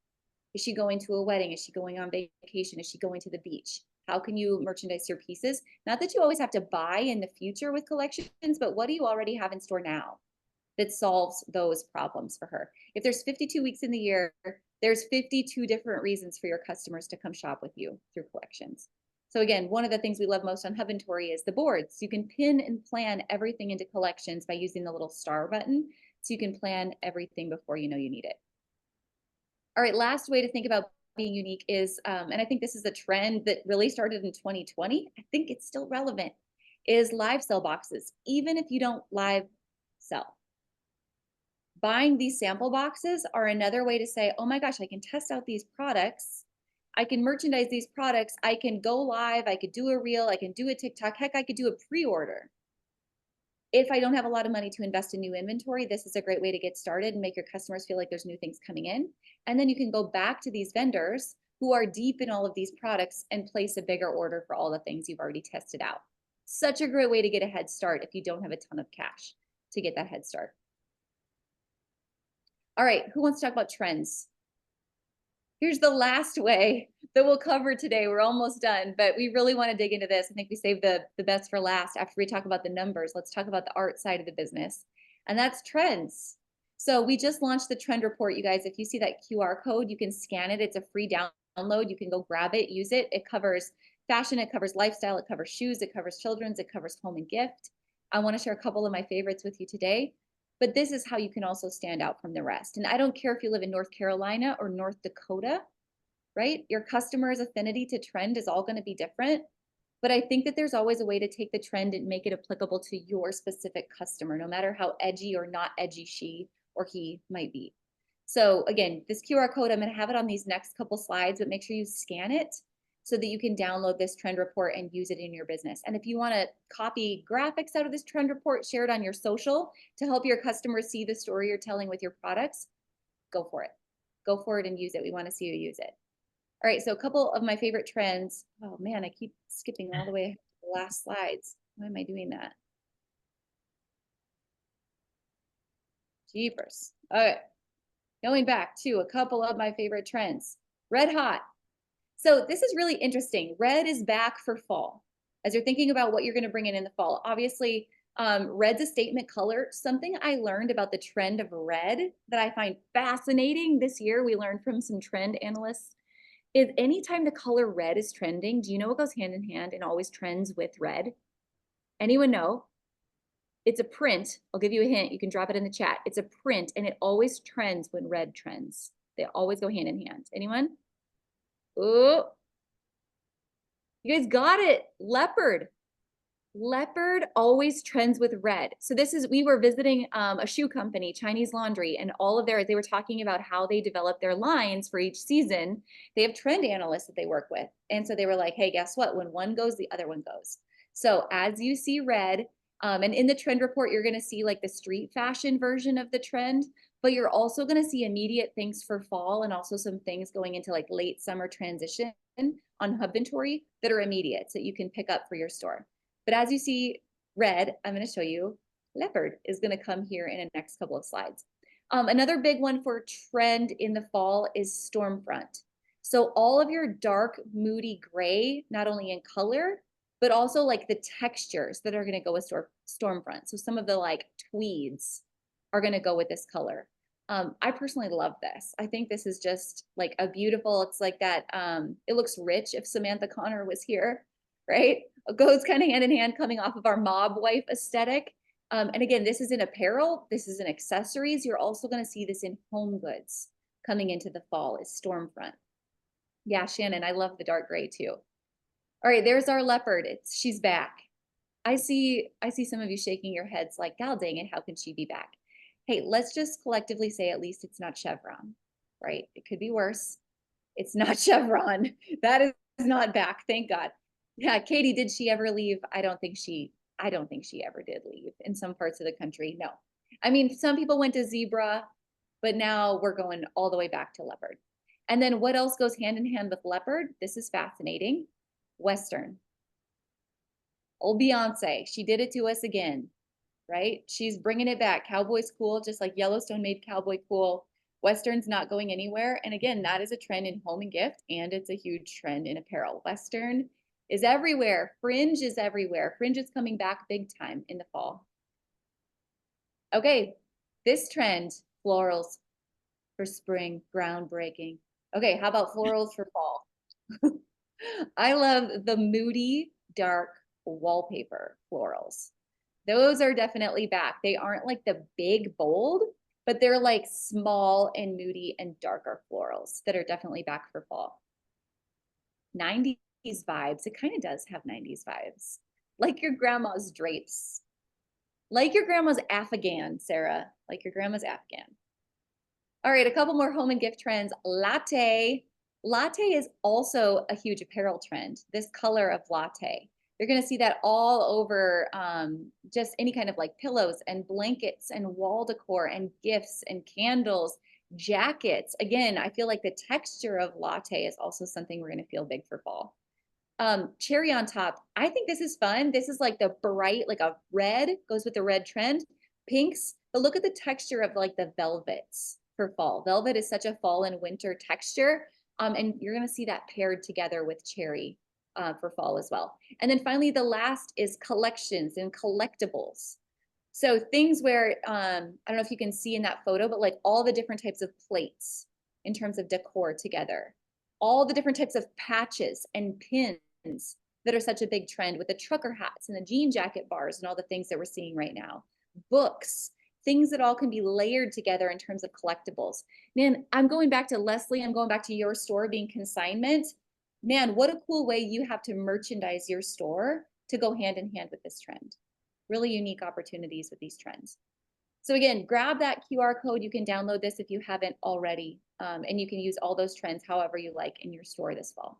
Is she going to a wedding? Is she going on vacation? Is she going to the beach? How can you merchandise your pieces? Not that you always have to buy in the future with collections, but what do you already have in store now that solves those problems for her? If there's 52 weeks in the year, there's 52 different reasons for your customers to come shop with you through collections. So again, one of the things we love most on Hubventory is the boards. You can pin and plan everything into collections by using the little star button. So you can plan everything before you know you need it. All right, last way to think about being unique is, and I think this is a trend that really started in 2020, I think it's still relevant, is live sell boxes, even if you don't live sell. Buying these sample boxes are another way to say, oh my gosh, I can test out these products. I can merchandise these products. I can go live. I could do a reel. I can do a TikTok. Heck, I could do a pre-order. If I don't have a lot of money to invest in new inventory, this is a great way to get started and make your customers feel like there's new things coming in. And then you can go back to these vendors who are deep in all of these products and place a bigger order for all the things you've already tested out. Such a great way to get a head start if you don't have a ton of cash to get that head start. All right, who wants to talk about trends? Here's the last way that we'll cover today. We're almost done, but we really want to dig into this. I think we saved the best for last. After we talk about the numbers, let's talk about the art side of the business, and that's trends. So we just launched the trend report, you guys. If you see that QR code, you can scan it. It's a free download. You can go grab it, use it. It covers fashion, it covers lifestyle, it covers shoes, it covers children's, it covers home and gift. I want to share a couple of my favorites with you today. But this is how you can also stand out from the rest. And I don't care if you live in North Carolina or North Dakota, right? Your customer's affinity to trend is all going to be different. But I think that there's always a way to take the trend and make it applicable to your specific customer, no matter how edgy or not edgy she or he might be. So again, this QR code, I'm going to have it on these next couple slides, but make sure you scan it so that you can download this trend report and use it in your business. And if you want to copy graphics out of this trend report, share it on your social to help your customers see the story you're telling with your products, go for it. Go for it and use it. We want to see you use it. All right, so a couple of my favorite trends. Oh man, I keep skipping all the way to the last slides. Why am I doing that? Jeepers. Okay, going back to a couple of my favorite trends. Red hot. So this is really interesting. Red is back for fall. As you're thinking about what you're going to bring in the fall, obviously, red's a statement color. Something I learned about the trend of red that I find fascinating this year, we learned from some trend analysts, is anytime the color red is trending, do you know what goes hand in hand and always trends with red? Anyone know? It's a print. I'll give you a hint. You can drop it in the chat. It's a print and it always trends when red trends. They always go hand in hand. Anyone? Oh, you guys got it. Leopard. Leopard always trends with red. So this is, we were visiting a shoe company, Chinese Laundry, and all of they were talking about how they develop their lines for each season. They have trend analysts that they work with. And so they were like, hey, guess what? When one goes, the other one goes. So as you see red, and in the trend report, you're going to see like the street fashion version of the trend, but you're also going to see immediate things for fall and also some things going into like late summer transition on Hubventory that are immediate so you can pick up for your store. But as you see red, I'm going to show you leopard is going to come here in the next couple of slides. Another big one for trend in the fall is Stormfront. So all of your dark, moody gray, not only in color, but also like the textures that are going to go with Stormfront. So some of the like tweeds are going to go with this color. I personally love this. I think this is just like a beautiful, it's like that, it looks rich if Samantha Connor was here, right? It goes kind of hand in hand coming off of our mob wife aesthetic. And again, this is in apparel, this is in accessories. You're also going to see this in home goods coming into the fall is Stormfront. Yeah, Shannon, I love the dark gray too. All right, there's our leopard. She's back. I see some of you shaking your heads like, God dang it, how can she be back? Hey, let's just collectively say at least it's not chevron, right? It could be worse. It's not chevron. That is not back, thank God. Yeah, Katie, did she ever leave? I don't think she ever did leave in some parts of the country. No. I mean, some people went to zebra, but now we're going all the way back to leopard. And then what else goes hand in hand with leopard? This is fascinating. Western. Old Beyonce, she did it to us again, right? She's bringing it back. Cowboy's cool, just like Yellowstone made cowboy cool. Western's not going anywhere. And again, that is a trend in home and gift, and it's a huge trend in apparel. Western is everywhere. Fringe is everywhere. Fringe is coming back big time in the fall. Okay, this trend, florals for spring, groundbreaking. Okay, how about florals for fall? I love the moody, dark wallpaper florals. Those are definitely back. They aren't like the big, bold, but they're like small and moody and darker florals that are definitely back for fall. 90s vibes. It kind of does have 90s vibes. Like your grandma's drapes. Like your grandma's Afghan, Sarah. Like your grandma's Afghan. All right, a couple more home and gift trends. Latte. Latte is also a huge apparel trend. This color of latte. You're going to see that all over just any kind of like pillows and blankets and wall decor and gifts and candles, jackets. Again, I feel like the texture of latte is also something we're going to feel big for fall. Cherry on top. I think this is fun. This is like the bright, like a red, goes with the red trend. Pinks, but look at the texture of like the velvets for fall. Velvet is such a fall and winter texture. And you're going to see that paired together with cherry for fall as well. And then finally, the last is collections and collectibles. So things where, I don't know if you can see in that photo, but like all the different types of plates in terms of decor together, all the different types of patches and pins that are such a big trend with the trucker hats and the jean jacket bars and all the things that we're seeing right now. Books, things that all can be layered together in terms of collectibles. Man, I'm going back to Leslie, I'm going back to your store being consignment. Man, what a cool way you have to merchandise your store to go hand in hand with this trend. Really unique opportunities with these trends. So again, grab that QR code. You can download this if you haven't already, and you can use all those trends however you like in your store this fall.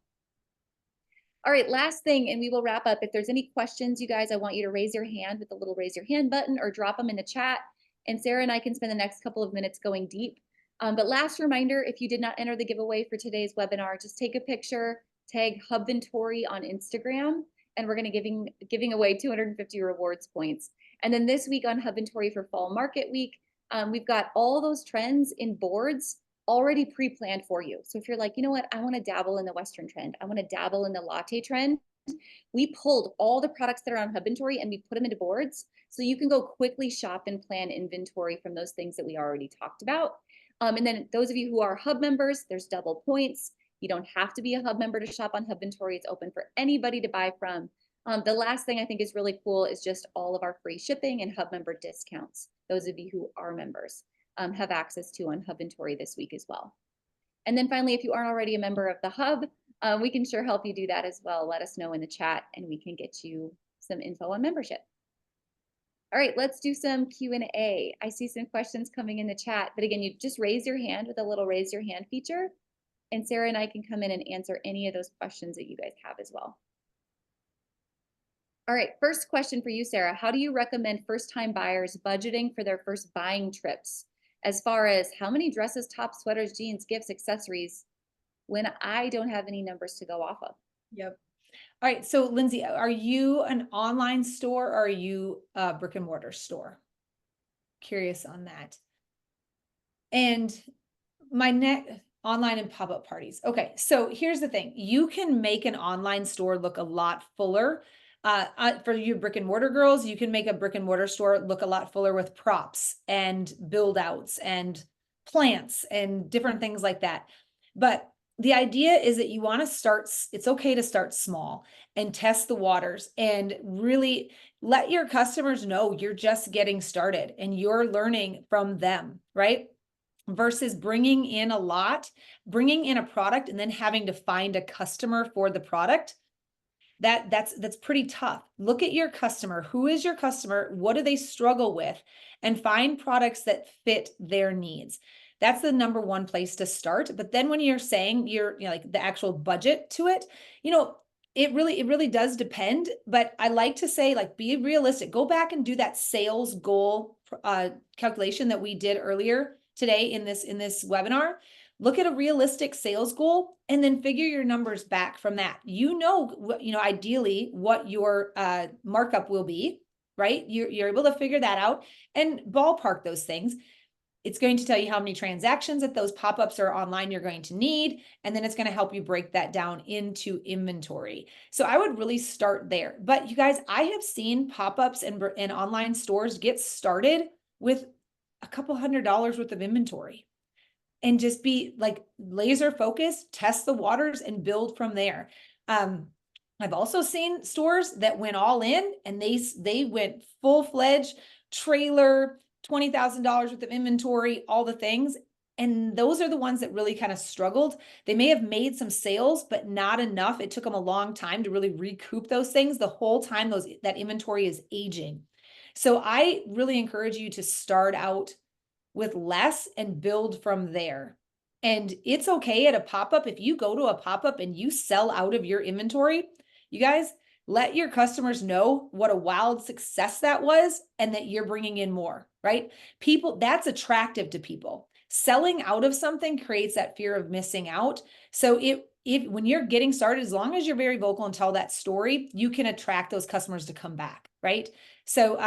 All right, last thing, and we will wrap up. If there's any questions, you guys, I want you to raise your hand with the little raise your hand button or drop them in the chat. And Sarah and I can spend the next couple of minutes going deep. But last reminder, if you did not enter the giveaway for today's webinar, just take a picture, tag Hubventory on Instagram, and we're going to giving away 250 rewards points. And then this week on Hubventory for Fall Market Week, we've got all those trends in boards already pre-planned for you. So if you're like, you know what, I want to dabble in the Western trend, I want to dabble in the latte trend, we pulled all the products that are on Hubventory and we put them into boards so you can go quickly shop and plan inventory from those things that we already talked about. And then those of you who are Hub members, there's double points. You don't have to be a Hub member to shop on Hubventory. It's open for anybody to buy from. The last thing I think is really cool is just all of our free shipping and Hub member discounts. Those of you who are members have access to on Hubventory this week as well. And then finally, if you aren't already a member of the Hub, we can sure help you do that as well. Let us know in the chat and we can get you some info on membership. All right, let's do some Q&A. I see some questions coming in the chat, but again, you just raise your hand with a little raise your hand feature, and Sarah and I can come in and answer any of those questions that you guys have as well. All right, first question for you, Sarah. How do you recommend first-time buyers budgeting for their first buying trips? As far as how many dresses, tops, sweaters, jeans, gifts, accessories, when I don't have any numbers to go off of? Yep. All right. So Lindsay, are you an online store or are you a brick and mortar store? Curious on that. And my online and pop-up parties. Okay. So here's the thing. You can make an online store look a lot fuller. For you brick and mortar girls, you can make a brick and mortar store look a lot fuller with props and build outs and plants and different things like that. But the idea is that you want to start, it's okay to start small and test the waters and really let your customers know you're just getting started and you're learning from them, right? Versus bringing in a lot, bringing in a product and then having to find a customer for the product. That's pretty tough. Look at your customer. Who is your customer? What do they struggle with? And find products that fit their needs. That's the number one place to start. But then when you're saying like the actual budget to it, it really does depend. But I like to say, like, be realistic. Go back and do that sales goal calculation that we did earlier today in this webinar. Look at a realistic sales goal and then figure your numbers back from that. Ideally what your markup will be, right? You're able to figure that out and ballpark those things. It's going to tell you how many transactions that those pop-ups are online you're going to need, and then it's going to help you break that down into inventory. So I would really start there. But you guys, I have seen pop-ups and online stores get started with a couple $100s worth of inventory. And just be like laser focused, test the waters and build from there. I've also seen stores that went all in and they went full-fledged trailer, $20,000 worth of inventory, all the things. And those are the ones that really kind of struggled. They may have made some sales, but not enough. It took them a long time to really recoup those things the whole time that inventory is aging. So I really encourage you to start out with less and build from there. And it's okay at a pop-up. If you go to a pop-up and you sell out of your inventory, you guys let your customers know what a wild success that was and that you're bringing in more, right? That's attractive to people. Selling out of something creates that fear of missing out. So when you're getting started, as long as you're very vocal and tell that story, you can attract those customers to come back, right? So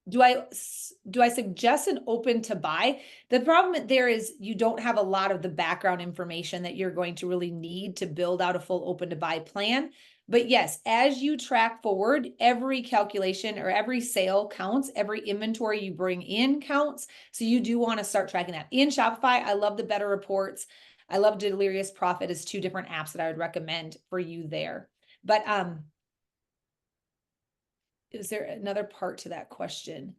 do I suggest an open to buy? The problem there is you don't have a lot of the background information that you're going to really need to build out a full open to buy plan. But yes, as you track forward, every calculation or every sale counts, every inventory you bring in counts. So you do want to start tracking that. In Shopify, I love the Better Reports. I love Delirious Profit as two different apps that I would recommend for you there. But is there another part to that question?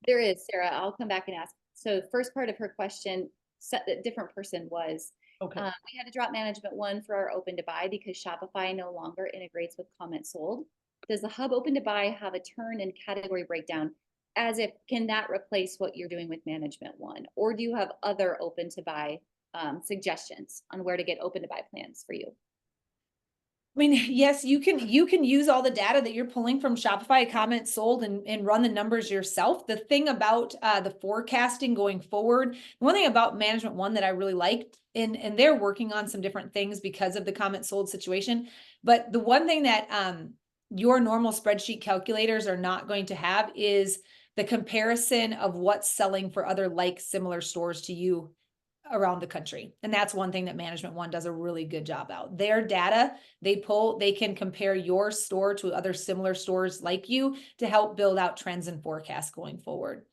There is, Sarah. I'll come back and ask. So the first part of her question, a different person was, okay. We had a drop management one for our open to buy because Shopify no longer integrates with comment sold. Does the Hub open to buy have a turn and category breakdown? Can that replace what you're doing with management one? Or do you have other open to buy suggestions on where to get open to buy plans for you. I mean, yes, you can use all the data that you're pulling from Shopify comments sold and run the numbers yourself. The thing about the forecasting going forward, one thing about Management One that I really liked, and they're working on some different things because of the comment sold situation. But the one thing that your normal spreadsheet calculators are not going to have is the comparison of what's selling for other like similar stores to you around the country. And that's one thing that Management One does a really good job out. Their data they pull, they can compare your store to other similar stores like you to help build out trends and forecasts going forward.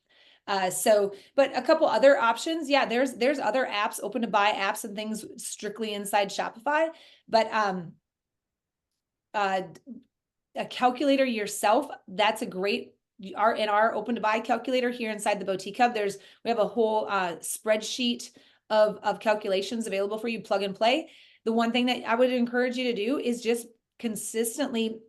But a couple other options. Yeah, there's other apps, open to buy apps and things strictly inside Shopify, but a calculator yourself, that's a great in our open to buy calculator here inside the Boutique Hub. We have a whole spreadsheet of calculations available for you, plug and play. The one thing that I would encourage you to do is just consistently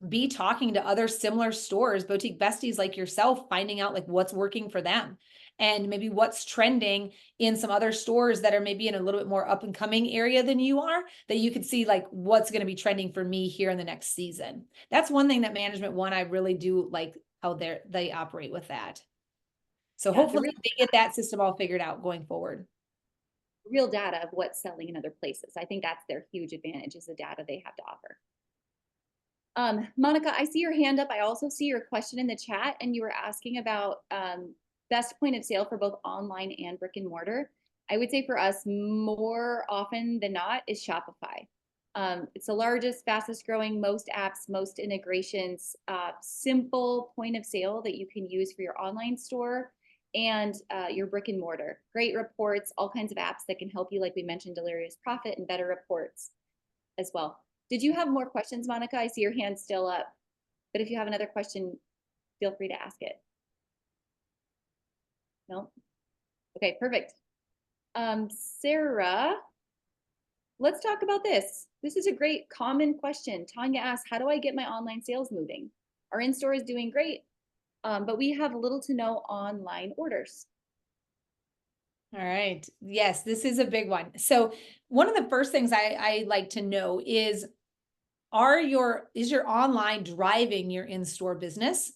be talking to other similar stores, boutique besties like yourself, finding out like what's working for them and maybe what's trending in some other stores that are maybe in a little bit more up and coming area than you are, that you could see like what's going to be trending for me here in the next season. That's one thing that Management One, I really do like how they operate with that. So hopefully they get that system all figured out going forward. Real data of what's selling in other places. I think that's their huge advantage, is the data they have to offer. Monica, I see your hand up. I also see your question in the chat, and you were asking about best point of sale for both online and brick and mortar. I would say for us, more often than not, is Shopify. It's the largest, fastest growing, most apps, most integrations, simple point of sale that you can use for your online store and your brick and mortar. Great reports, all kinds of apps that can help you, like we mentioned, Delirious Profit and better reports as well. Did you have more questions, Monica? I see your hand still up, but if you have another question, feel free to ask it. No? Okay, perfect. Sarah, let's talk about this. This is a great common question. Tanya asks, how do I get my online sales moving? Our in-store is doing great, but we have little to no online orders. All right. Yes, this is a big one. So one of the first things I like to know is your online driving your in-store business?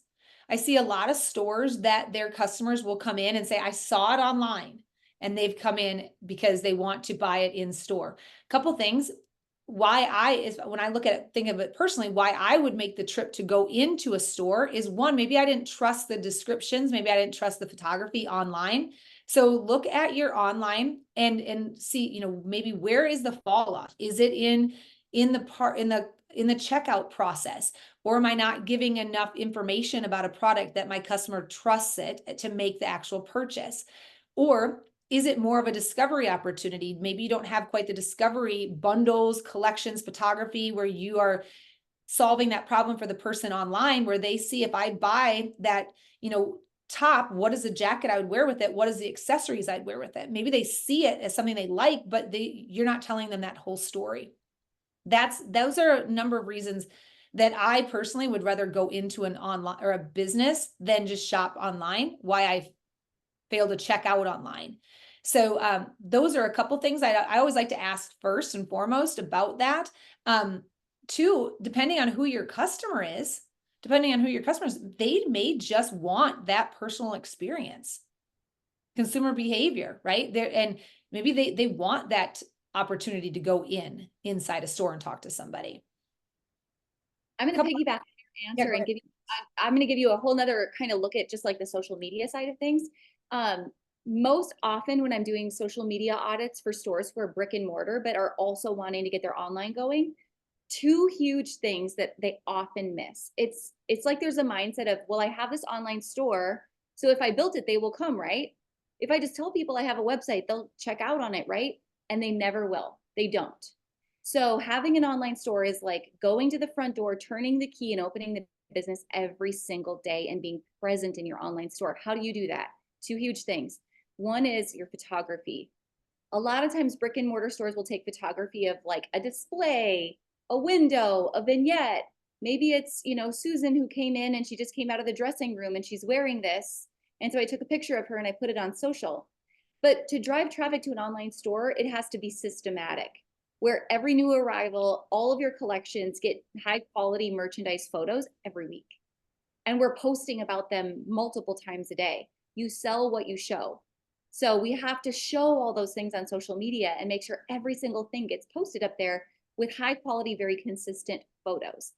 I see a lot of stores that their customers will come in and say, I saw it online, and they've come in because they want to buy it in store. A couple things. When I think of it personally, why I would make the trip to go into a store is, one, maybe I didn't trust the descriptions. Maybe I didn't trust the photography online. So look at your online and see, maybe where is the fall off? Is it in the checkout process? Or am I not giving enough information about a product that my customer trusts it to make the actual purchase? Or is it more of a discovery opportunity? Maybe you don't have quite the discovery bundles, collections, photography, where you are solving that problem for the person online, where they see, if I buy that, top, what is the jacket I would wear with it? What is the accessories I'd wear with it? Maybe they see it as something they like, but you're not telling them that whole story. Those are a number of reasons that I personally would rather go into an online or a business than just shop online, why I fail to check out online. So those are a couple things I always like to ask first and foremost about that. Two, depending on who your customer is, they may just want that personal experience, consumer behavior, right? And maybe they want that opportunity to go inside a store and talk to somebody. I'm going to piggyback on your answer and I'm going to give you a whole nother kind of look at just like the social media side of things. Most often when I'm doing social media audits for stores who are brick and mortar, but are also wanting to get their online going, two huge things that they often miss. It's like there's a mindset of, well, I have this online store, so if I built it, they will come, right? If I just tell people I have a website, they'll check out on it, right? And they never will. They don't. So having an online store is like going to the front door, turning the key and opening the business every single day and being present in your online store. How do you do that? Two huge things. One is your photography. A lot of times brick and mortar stores will take photography of like a display, a window, a vignette. Maybe it's, Susan who came in and she just came out of the dressing room and she's wearing this. And so I took a picture of her and I put it on social. But to drive traffic to an online store, it has to be systematic, where every new arrival, all of your collections get high quality merchandise photos every week. And we're posting about them multiple times a day. You sell what you show. So we have to show all those things on social media and make sure every single thing gets posted up there with high quality, very consistent photos.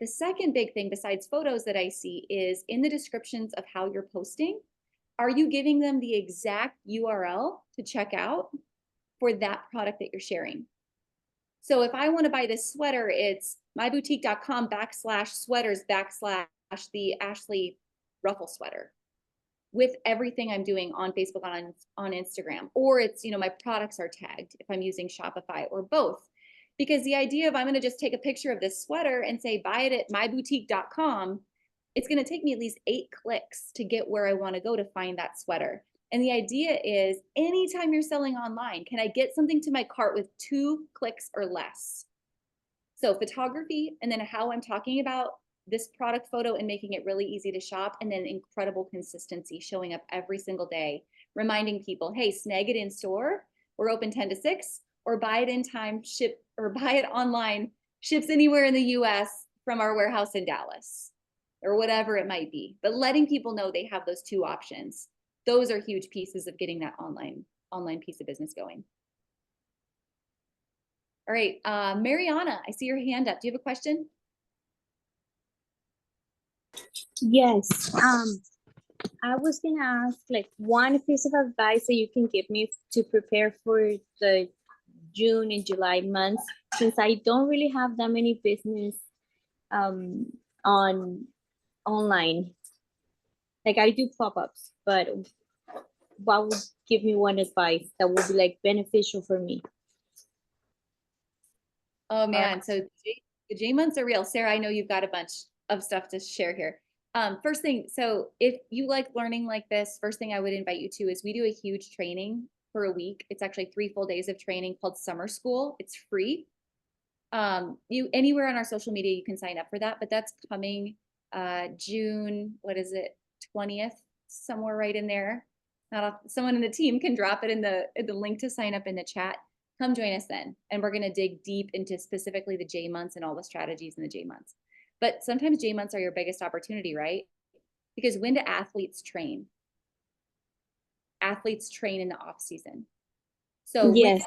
The second big thing besides photos that I see is in the descriptions of how you're posting, are you giving them the exact URL to check out for that product that you're sharing? So if I want to buy this sweater, it's myboutique.com/sweaters/ the Ashley ruffle sweater with everything I'm doing on Facebook, on Instagram, or it's, my products are tagged if I'm using Shopify, or both. Because the idea of I'm going to just take a picture of this sweater and say, buy it at myboutique.com, it's going to take me at least 8 clicks to get where I want to go to find that sweater. And the idea is anytime you're selling online, can I get something to my cart with 2 clicks or less? So photography, and then how I'm talking about this product photo and making it really easy to shop, and then incredible consistency, showing up every single day, reminding people, hey, snag it in store, we're open 10 to 6, or buy it in time, ship, or buy it online, ships anywhere in the US from our warehouse in Dallas, or whatever it might be. But letting people know they have those 2 options. Those are huge pieces of getting that online piece of business going. All right, Mariana, I see your hand up. Do you have a question? Yes. I was gonna ask like one piece of advice that you can give me to prepare for the June and July months, since I don't really have that many business on online. Like I do pop-ups, but what would give me one advice that would be like beneficial for me? Oh man, so the J months are real. Sarah, I know you've got a bunch of stuff to share here. First thing, so if you like learning like this, first thing I would invite you to is we do a huge training for a week. It's actually 3 full days of training called Summer School. It's free. You anywhere on our social media, you can sign up for that, but that's coming June, what is it, 20th, somewhere right in there. Someone in the team can drop it in the link to sign up in the chat. Come join us then. And we're going to dig deep into specifically the J months and all the strategies in the J months. But sometimes J months are your biggest opportunity, right? Because when do athletes train? Athletes train in the off season. So Yes.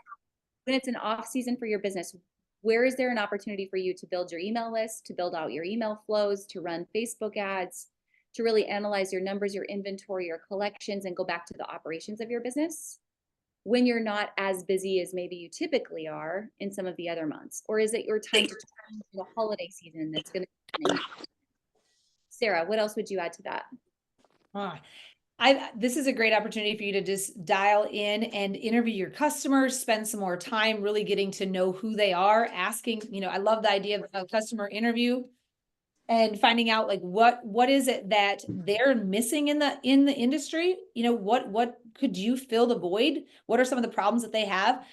when it's an off season for your business, where is there an opportunity for you to build your email list, to build out your email flows, to run Facebook ads, to really analyze your numbers, your inventory, your collections, and go back to the operations of your business when you're not as busy as maybe you typically are in some of the other months? Or is it your time to turn to the holiday season that's going to? Sarah, what else would you add to that? This is a great opportunity for you to just dial in and interview your customers, spend some more time really getting to know who they are, asking, I love the idea of a customer interview and finding out like what is it that they're missing in the industry? What could you fill the void? What are some of the problems that they have?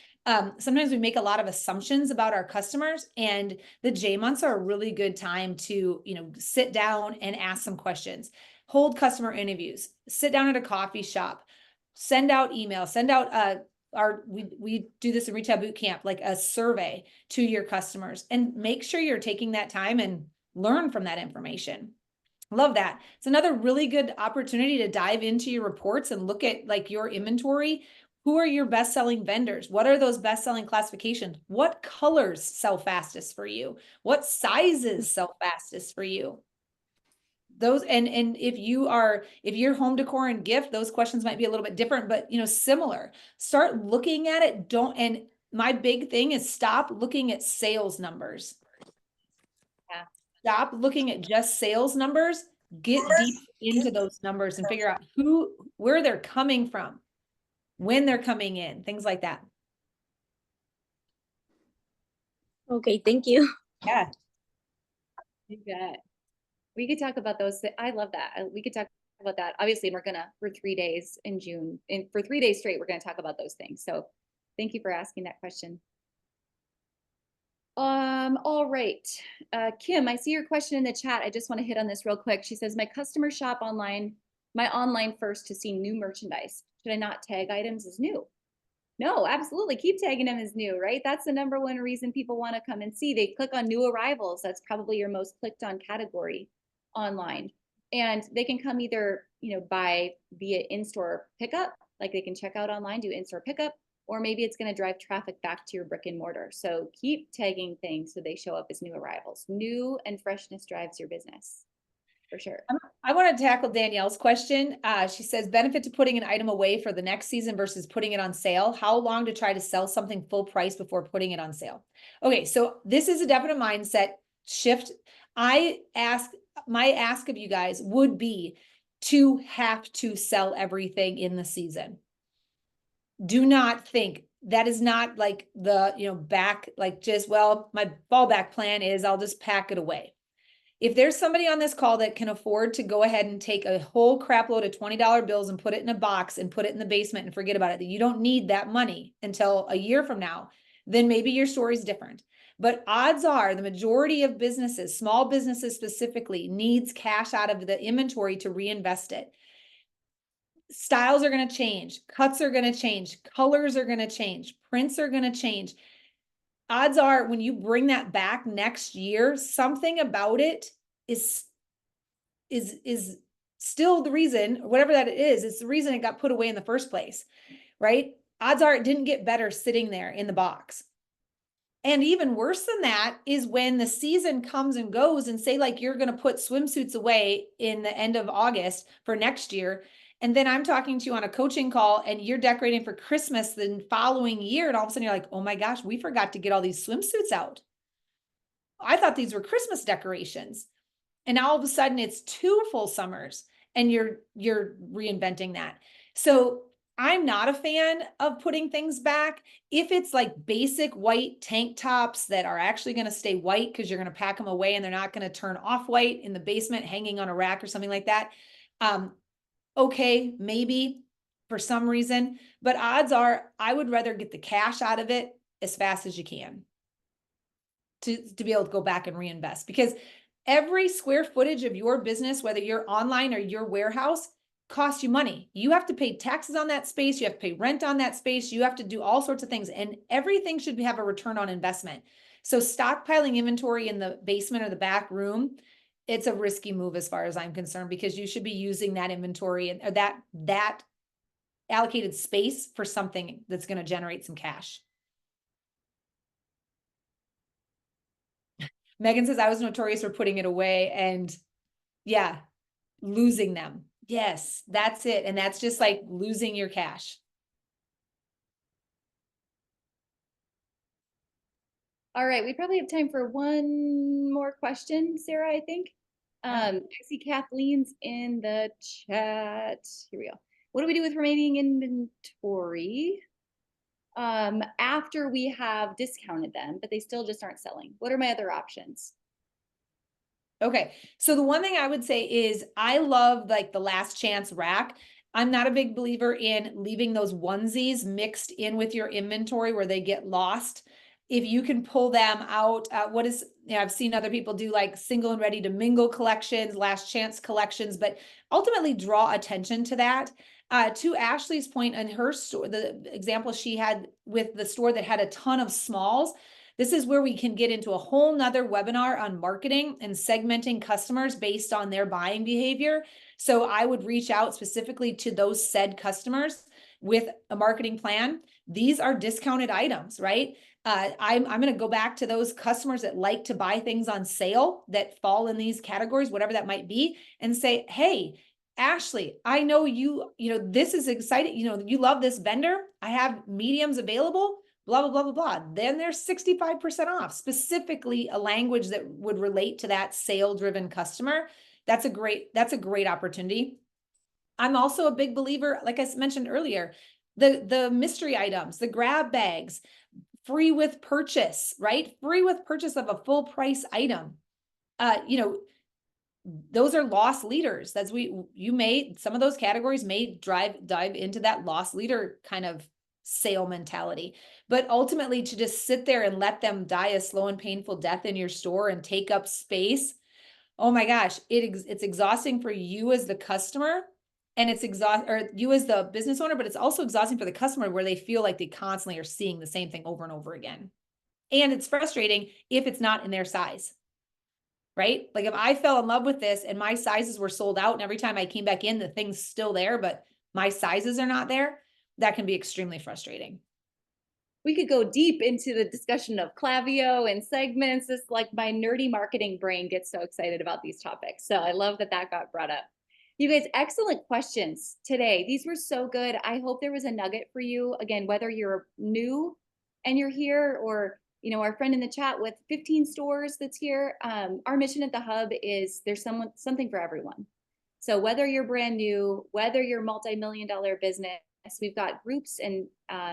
Sometimes we make a lot of assumptions about our customers, and the J months are a really good time to, sit down and ask some questions. Hold customer interviews, sit down at a coffee shop, send out emails, send out we do this in Retail Boot Camp, like a survey to your customers, and make sure you're taking that time and learn from that information. Love that. It's another really good opportunity to dive into your reports and look at like your inventory. Who are your best-selling vendors? What are those best-selling classifications? What colors sell fastest for you? What sizes sell fastest for you? Those and if you're home decor and gift, those questions might be a little bit different, but similar. Start looking at it. And my big thing is stop looking at sales numbers. Yeah. Stop looking at just sales numbers. Get deep into those numbers and figure out where they're coming from, when they're coming in, things like that. Okay, thank you. Yeah. You bet. We could talk about those. I love that. We could talk about that. Obviously, we're gonna for 3 days in June, and for 3 days straight, we're gonna talk about those things. So thank you for asking that question. All right. Kim, I see your question in the chat. I just want to hit on this real quick. She says, my customers shop online, my online first to see new merchandise. should I not tag items as new? No, absolutely. Keep tagging them as new, right? That's the number one reason people want to come and see. They click on new arrivals. That's probably your most clicked on category online. And they can come either, buy via in-store pickup, like they can check out online, do in-store pickup, or maybe it's going to drive traffic back to your brick and mortar. So keep tagging things so they show up as new arrivals. New and freshness drives your business. For sure. I want to tackle Danielle's question. She says, benefit to putting an item away for the next season versus putting it on sale. How long to try to sell something full price before putting it on sale? Okay, so this is a definite mindset shift. My ask of you guys would be to have to sell everything in the season. Do not think that is not like the, back, like just, well, my fallback plan is I'll just pack it away. If there's somebody on this call that can afford to go ahead and take a whole crap load of $20 bills and put it in a box and put it in the basement and forget about it, that you don't need that money until a year from now, then maybe your story's different. But odds are the majority of businesses, small businesses specifically, needs cash out of the inventory to reinvest it. Styles are going to change, cuts are going to change, colors are going to change, prints are going to change. Odds are when you bring that back next year, something about it is still the reason, whatever that is, it's the reason it got put away in the first place, right? Odds are it didn't get better sitting there in the box. And even worse than that is when the season comes and goes, and say like you're going to put swimsuits away in the end of August for next year. And then I'm talking to you on a coaching call and you're decorating for Christmas the following year. And all of a sudden you're like, oh my gosh, we forgot to get all these swimsuits out. I thought these were Christmas decorations. And now all of a sudden it's 2 full summers and you're reinventing that. So I'm not a fan of putting things back. If it's like basic white tank tops that are actually going to stay white because you're going to pack them away and they're not going to turn off white in the basement hanging on a rack or something like that. Okay, maybe for some reason, but odds are I would rather get the cash out of it as fast as you can to be able to go back and reinvest, because every square footage of your business, whether you're online or your warehouse, costs you money. You have to pay taxes on that space. You have to pay rent on that space. You have to do all sorts of things, and everything should have a return on investment. So stockpiling inventory in the basement or the back room, it's a risky move as far as I'm concerned, because you should be using that inventory and or that allocated space for something that's going to generate some cash. Megan says, I was notorious for putting it away and yeah, losing them. Yes, that's it. And that's just like losing your cash. All right, we probably have time for one more question, Sarah, I think. I see Kathleen's in the chat. Here we go. What do we do with remaining inventory after we have discounted them, but they still just aren't selling? What are my other options? Okay, so the one thing I would say is I love like the last chance rack. I'm not a big believer in leaving those onesies mixed in with your inventory where they get lost. If you can pull them out, I've seen other people do like single and ready to mingle collections, last chance collections, but ultimately draw attention to that. To Ashley's point in her store, the example she had with the store that had a ton of smalls, this is where we can get into a whole nother webinar on marketing and segmenting customers based on their buying behavior. So I would reach out specifically to those said customers with a marketing plan. These are discounted items, right? I'm going to go back to those customers that like to buy things on sale that fall in these categories, whatever that might be, and say, hey, Ashley, I know this is exciting. You love this vendor. I have mediums available, blah, blah, blah, blah, blah. Then there's 65% off, specifically a language that would relate to that sale-driven customer. That's a great opportunity. I'm also a big believer, like I mentioned earlier, the mystery items, the grab bags, free with purchase, right? Free with purchase of a full price item. Those are loss leaders. Some of those categories may dive into that loss leader kind of sale mentality, but ultimately to just sit there and let them die a slow and painful death in your store and take up space. Oh my gosh, it's exhausting for you as the customer. And it's or you as the business owner, but it's also exhausting for the customer where they feel like they constantly are seeing the same thing over and over again. And it's frustrating if it's not in their size, right? Like if I fell in love with this and my sizes were sold out and every time I came back in, the thing's still there, but my sizes are not there, that can be extremely frustrating. We could go deep into the discussion of Klaviyo and segments. This, like, my nerdy marketing brain gets so excited about these topics. So I love that that got brought up. You guys, excellent questions today. These were so good. I hope there was a nugget for you. Again, whether you're new and you're here, or, you know, our friend in the chat with 15 stores that's here. Our mission at the Hub is there's something for everyone. So whether you're brand new, whether you're multi-million-dollar business, we've got groups and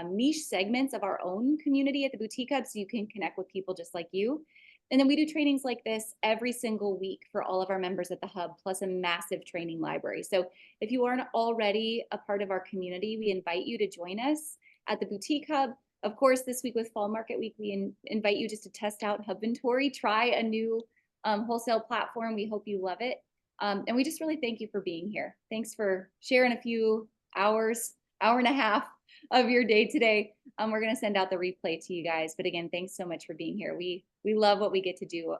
niche segments of our own community at the Boutique Hub, so you can connect with people just like you. And then we do trainings like this every single week for all of our members at the Hub, plus a massive training library. So if you aren't already a part of our community, we invite you to join us at the Boutique Hub. Of course, this week with Fall Market Week, we invite you just to test out Hubventory, try a new wholesale platform. We hope you love it. And we just really thank you for being here. Thanks for sharing a few hours, hour and a half of your day today. We're going to send out the replay to you guys. But again, thanks so much for being here. We love what we get to do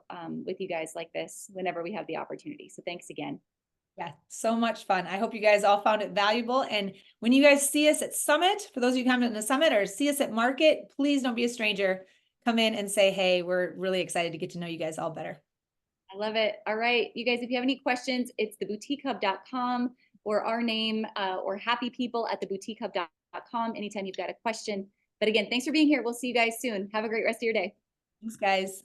with you guys like this whenever we have the opportunity. So thanks again. Yeah, so much fun. I hope you guys all found it valuable. And when you guys see us at Summit, for those of you who come to the Summit or see us at Market, please don't be a stranger. Come in and say, hey, we're really excited to get to know you guys all better. I love it. All right, you guys, if you have any questions, it's theboutiquehub.com or our name or happypeople@theboutiquehub.com anytime you've got a question. But again, thanks for being here. We'll see you guys soon. Have a great rest of your day. Thanks, guys.